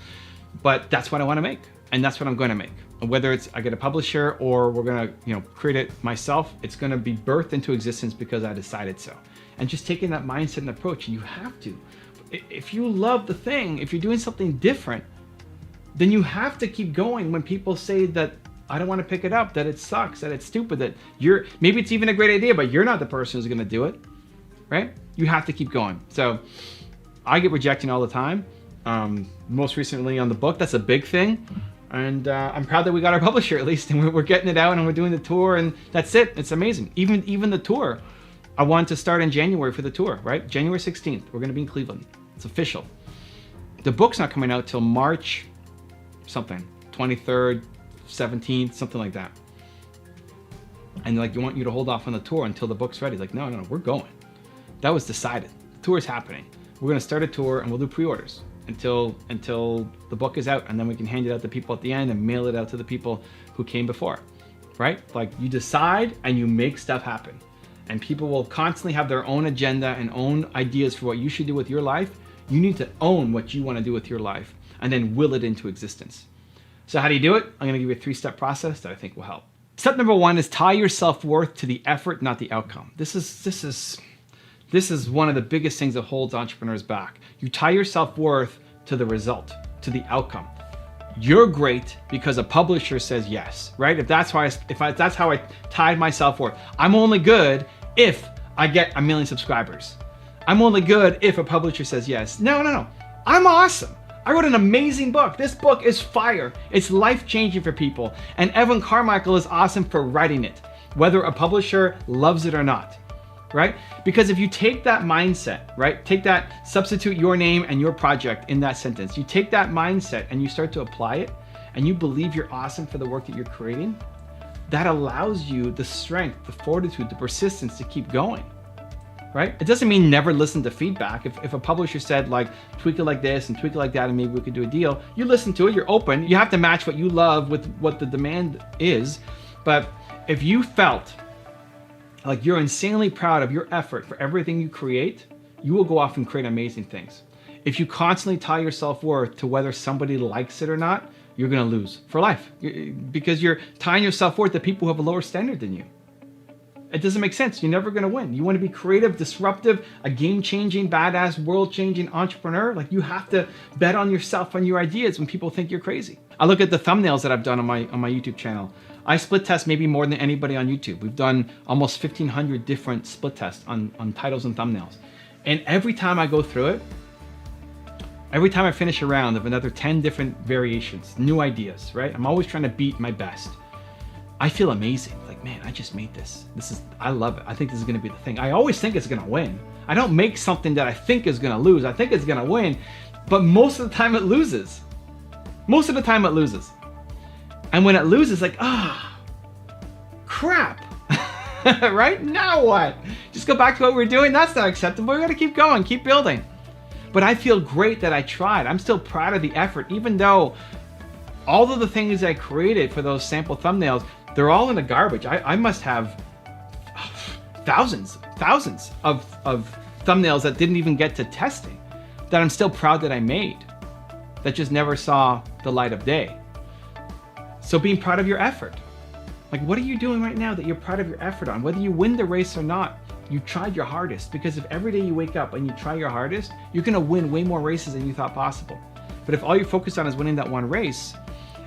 V: But that's what I want to make, and that's what I'm going to make. Whether it's I get a publisher or we're going to, you know, create it myself, it's going to be birthed into existence because I decided so. And just taking that mindset and approach, you have to. If you love the thing, if you're doing something different, then you have to keep going when people say that I don't want to pick it up, that it sucks, that it's stupid, that maybe it's even a great idea, but you're not the person who's going to do it, right? You have to keep going. So I get rejected all the time. Most recently on the book, that's a big thing. And I'm proud that we got our publisher at least, and we're getting it out and we're doing the tour, and that's it. It's amazing. Even the tour, I wanted to start in January for the tour, right? January 16th, we're going to be in Cleveland. It's official. The book's not coming out till March something, 23rd, 17th, something like that. And like, you want you to hold off on the tour until the book's ready. Like, no, we're going. That was decided. The tour is happening. We're going to start a tour and we'll do pre-orders until the book is out, and then we can hand it out to people at the end and mail it out to the people who came before, right? Like, you decide and you make stuff happen. And people will constantly have their own agenda and own ideas for what you should do with your life. You need to own what you want to do with your life and then will it into existence. So how do you do it? I'm going to give you a 3-step process that I think will help. Step number 1 is tie your self-worth to the effort, not the outcome. This is one of the biggest things that holds entrepreneurs back. You tie your self-worth to the result, to the outcome. You're great because a publisher says yes, right? If that's how I tied my self-worth. I'm only good if I get 1 million subscribers. I'm only good if a publisher says yes. No. I'm awesome. I wrote an amazing book. This book is fire. It's life-changing for people. And Evan Carmichael is awesome for writing it, whether a publisher loves it or not, right? Because if you take that mindset, right? Substitute your name and your project in that sentence. You take that mindset and you start to apply it, and you believe you're awesome for the work that you're creating, that allows you the strength, the fortitude, the persistence to keep going. Right? It doesn't mean never listen to feedback. If a publisher said like, tweak it like this and tweak it like that and maybe we could do a deal, you listen to it, you're open. You have to match what you love with what the demand is. But if you felt like you're insanely proud of your effort for everything you create, you will go off and create amazing things. If you constantly tie your self-worth to whether somebody likes it or not, you're gonna lose for life. Because you're tying your self-worth to people who have a lower standard than you. It doesn't make sense. You're never going to win. You want to be creative, disruptive, a game-changing, badass, world-changing entrepreneur. Like, you have to bet on yourself, on your ideas when people think you're crazy. I look at the thumbnails that I've done on my YouTube channel. I split test maybe more than anybody on YouTube. We've done almost 1,500 different split tests on titles and thumbnails. And every time I go through it, every time I finish a round of another 10 different variations, new ideas, right? I'm always trying to beat my best. I feel amazing. Like, man, I just made this. I love it. I think this is gonna be the thing. I always think it's gonna win. I don't make something that I think is gonna lose. I think it's gonna win, but most of the time it loses. Most of the time it loses. And when it loses, like, crap, right? Now what? Just go back to what we're doing? That's not acceptable. We gotta keep going, keep building. But I feel great that I tried. I'm still proud of the effort, even though all of the things I created for those sample thumbnails, they're all in the garbage. I must have thousands of thumbnails that didn't even get to testing, that I'm still proud that I made, that just never saw the light of day. So being proud of your effort. Like, what are you doing right now that you're proud of your effort on? Whether you win the race or not, you tried your hardest. Because if every day you wake up and you try your hardest, you're gonna win way more races than you thought possible. But if all you're focused on is winning that one race,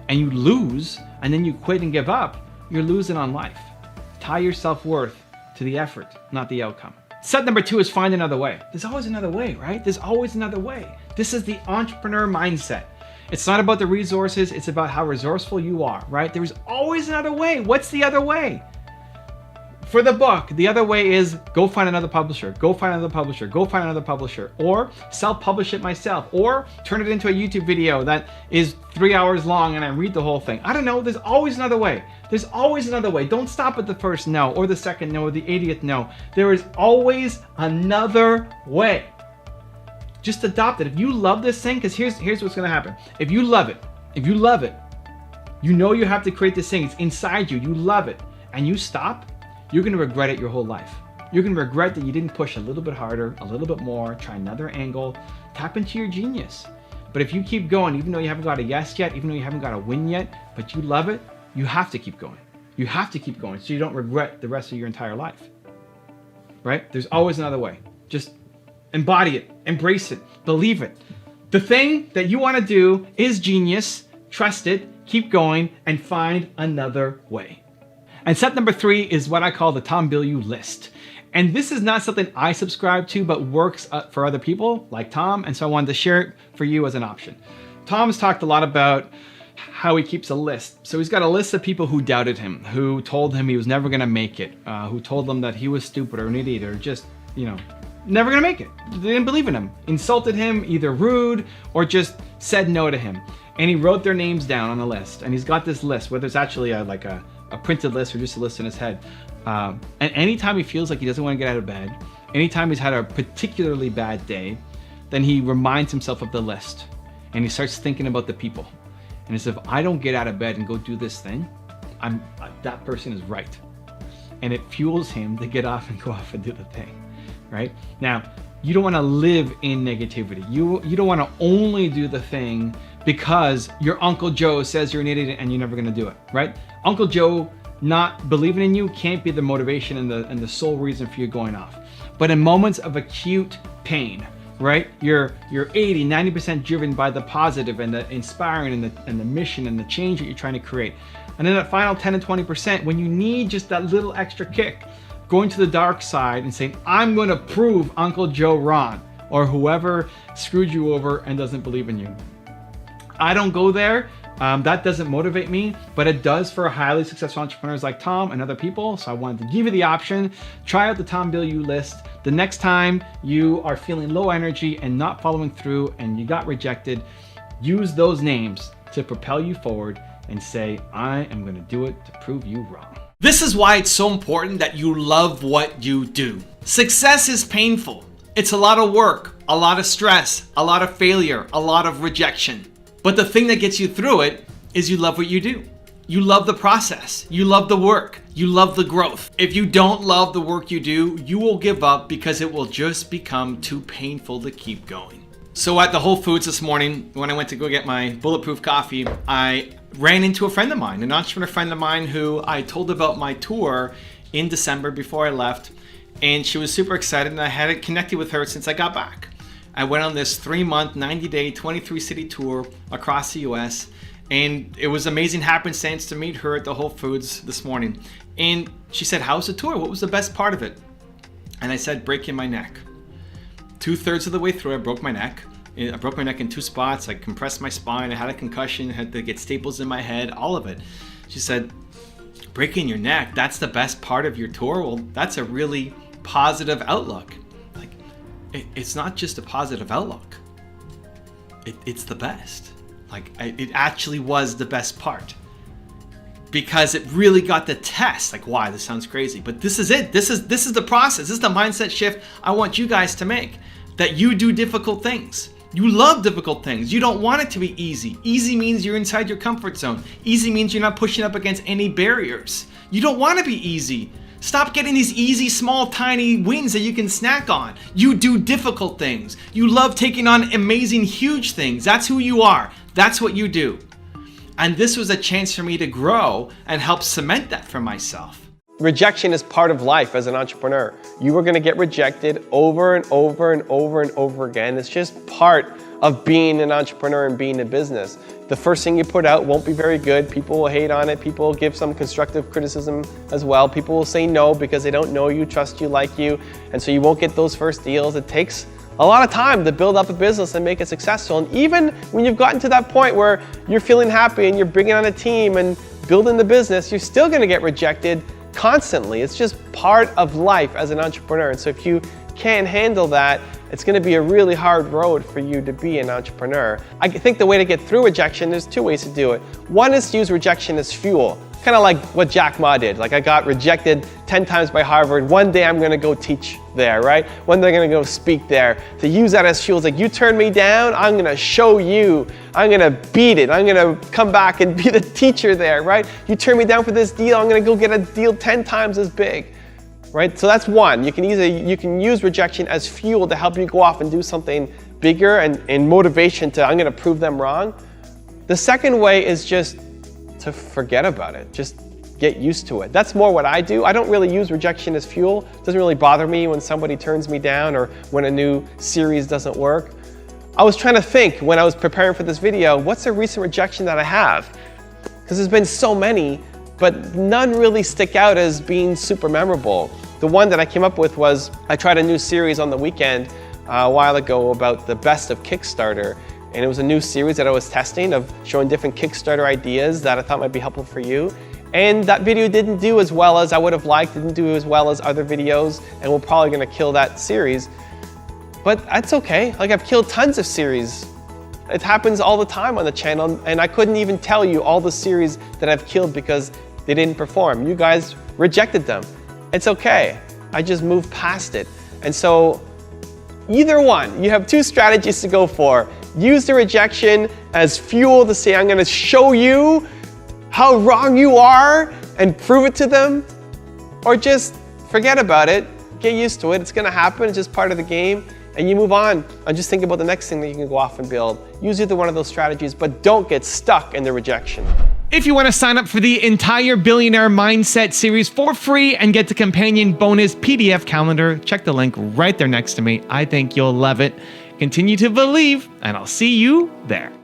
V: and you lose, and then you quit and give up, you're losing on life. Tie your self-worth to the effort, not the outcome. Step number 2 is find another way. There's always another way, right? There's always another way. This is the entrepreneur mindset. It's not about the resources, it's about how resourceful you are, right? There's always another way. What's the other way? For the book, the other way is go find another publisher, go find another publisher, go find another publisher, or self-publish it myself, or turn it into a YouTube video that is 3 hours long and I read the whole thing. I don't know, there's always another way. There's always another way. Don't stop at the first no, or the second no, or the 80th no. There is always another way. Just adopt it. If you love this thing, because here's what's gonna happen. If you love it, you know you have to create this thing, it's inside you, you love it, and you stop, you're gonna regret it your whole life. You're gonna regret that you didn't push a little bit harder, a little bit more, try another angle, tap into your genius. But if you keep going, even though you haven't got a yes yet, even though you haven't got a win yet, but you love it, you have to keep going. You have to keep going so you don't regret the rest of your entire life, right? There's always another way. Just embody it, embrace it, believe it. The thing that you wanna do is genius, trust it, keep going, and find another way. And step number 3 is what I call the Tom Bilyeu list. And this is not something I subscribe to, but works for other people like Tom. And so I wanted to share it for you as an option. Tom's talked a lot about how he keeps a list. So he's got a list of people who doubted him, who told him he was never gonna make it, who told him that he was stupid or an idiot or just, never gonna make it. They didn't believe in him, insulted him, either rude or just said no to him. And he wrote their names down on a list. And he's got this list, whether it's actually a printed list or just a list in his head. And anytime he feels like he doesn't want to get out of bed, anytime he's had a particularly bad day, then he reminds himself of the list and he starts thinking about the people. And as if I don't get out of bed and go do this thing, that person is right. And it fuels him to get off and go off and do the thing, right? Now, you don't want to live in negativity. You don't want to only do the thing because your Uncle Joe says you're an idiot and you're never going to do it, right? Uncle Joe not believing in you can't be the motivation and the sole reason for you going off. But in moments of acute pain, right? You're 80, 90% driven by the positive and the inspiring and the mission and the change that you're trying to create. And then that final 10 to 20%, when you need just that little extra kick, going to the dark side and saying, I'm going to prove Uncle Joe wrong, or whoever screwed you over and doesn't believe in you. I don't go there. That doesn't motivate me, but it does for highly successful entrepreneurs like Tom and other people. So I wanted to give you the option. Try out the Tom Bilyeu list. The next time you are feeling low energy and not following through and you got rejected, use those names to propel you forward and say, I am going to do it to prove you wrong.
W: This is why it's so important that you love what you do. Success is painful. It's a lot of work, a lot of stress, a lot of failure, a lot of rejection. But the thing that gets you through it is you love what you do. You love the process. You love the work. You love the growth. If you don't love the work you do, you will give up because it will just become too painful to keep going. So at the Whole Foods this morning, when I went to go get my bulletproof coffee, I ran into a friend of mine, an entrepreneur friend of mine who I told about my tour in December before I left. And she was super excited, and I hadn't connected with her since I got back. I went on this 3-month, 90-day, 23-city tour across the US, and it was amazing happenstance to meet her at the Whole Foods this morning. And she said, how's the tour? What was the best part of it? And I said, breaking my neck. 2/3 of the way through, I broke my neck. I broke my neck in 2 spots. I compressed my spine. I had a concussion. I had to get staples in my head, all of it. She said, breaking your neck, that's the best part of your tour? Well, that's a really positive outlook. Like, it's not just a positive outlook. It's the best. Like, it actually was the best part. Because it really got the test. Like, why? This sounds crazy. But this is it. This is the process. This is the mindset shift I want you guys to make. That you do difficult things. You love difficult things. You don't want it to be easy. Easy means you're inside your comfort zone. Easy means you're not pushing up against any barriers. You don't want to be easy. Stop getting these easy, small, tiny wins that you can snack on. You do difficult things. You love taking on amazing, huge things. That's who you are. That's what you do. And this was a chance for me to grow and help cement that for myself.
B: Rejection is part of life as an entrepreneur. You are going to get rejected over and over and over and over again. It's just part of being an entrepreneur and being in business. The first thing you put out won't be very good. People will hate on it. People will give some constructive criticism as well. People will say no because they don't know you, trust you, like you, and so you won't get those first deals. It takes a lot of time to build up a business and make it successful. And even when you've gotten to that point where you're feeling happy and you're bringing on a team and building the business, you're still going to get rejected constantly. It's just part of life as an entrepreneur. And so if you can't handle that, it's going to be a really hard road for you to be an entrepreneur. I think the way to get through rejection, there's 2 ways to do it. One is to use rejection as fuel, kind of like what Jack Ma did. Like, I got rejected 10 times by Harvard. One day I'm going to go teach there, right? One day I'm going to go speak there. To use that as fuel, it's like, you turn me down, I'm going to show you. I'm going to beat it. I'm going to come back and be the teacher there, right? You turn me down for this deal, I'm going to go get a deal 10 times as big. Right? So that's one. You can use rejection as fuel to help you go off and do something bigger and motivation to, I'm going to prove them wrong. The second way is just to forget about it. Just get used to it. That's more what I do. I don't really use rejection as fuel. It doesn't really bother me when somebody turns me down or when a new series doesn't work. I was trying to think when I was preparing for this video, what's a recent rejection that I have? Because there's been so many, but none really stick out as being super memorable. The one that I came up with was, I tried a new series on the weekend a while ago about the best of Kickstarter. And it was a new series that I was testing of showing different Kickstarter ideas that I thought might be helpful for you. And that video didn't do as well as I would have liked, didn't do as well as other videos, and we're probably gonna kill that series. But that's okay, like, I've killed tons of series. It happens all the time on the channel, and I couldn't even tell you all the series that I've killed because they didn't perform. You guys rejected them. It's okay, I just moved past it. And so, either one, you have 2 strategies to go for. Use the rejection as fuel to say, I'm gonna show you how wrong you are and prove it to them, or just forget about it, get used to it, it's gonna happen, it's just part of the game, and you move on and just think about the next thing that you can go off and build. Use either one of those strategies, but don't get stuck in the rejection.
V: If you want to sign up for the entire Billionaire Mindset series for free and get the companion bonus PDF calendar, check the link right there next to me. I think you'll love it. Continue to believe, and I'll see you there.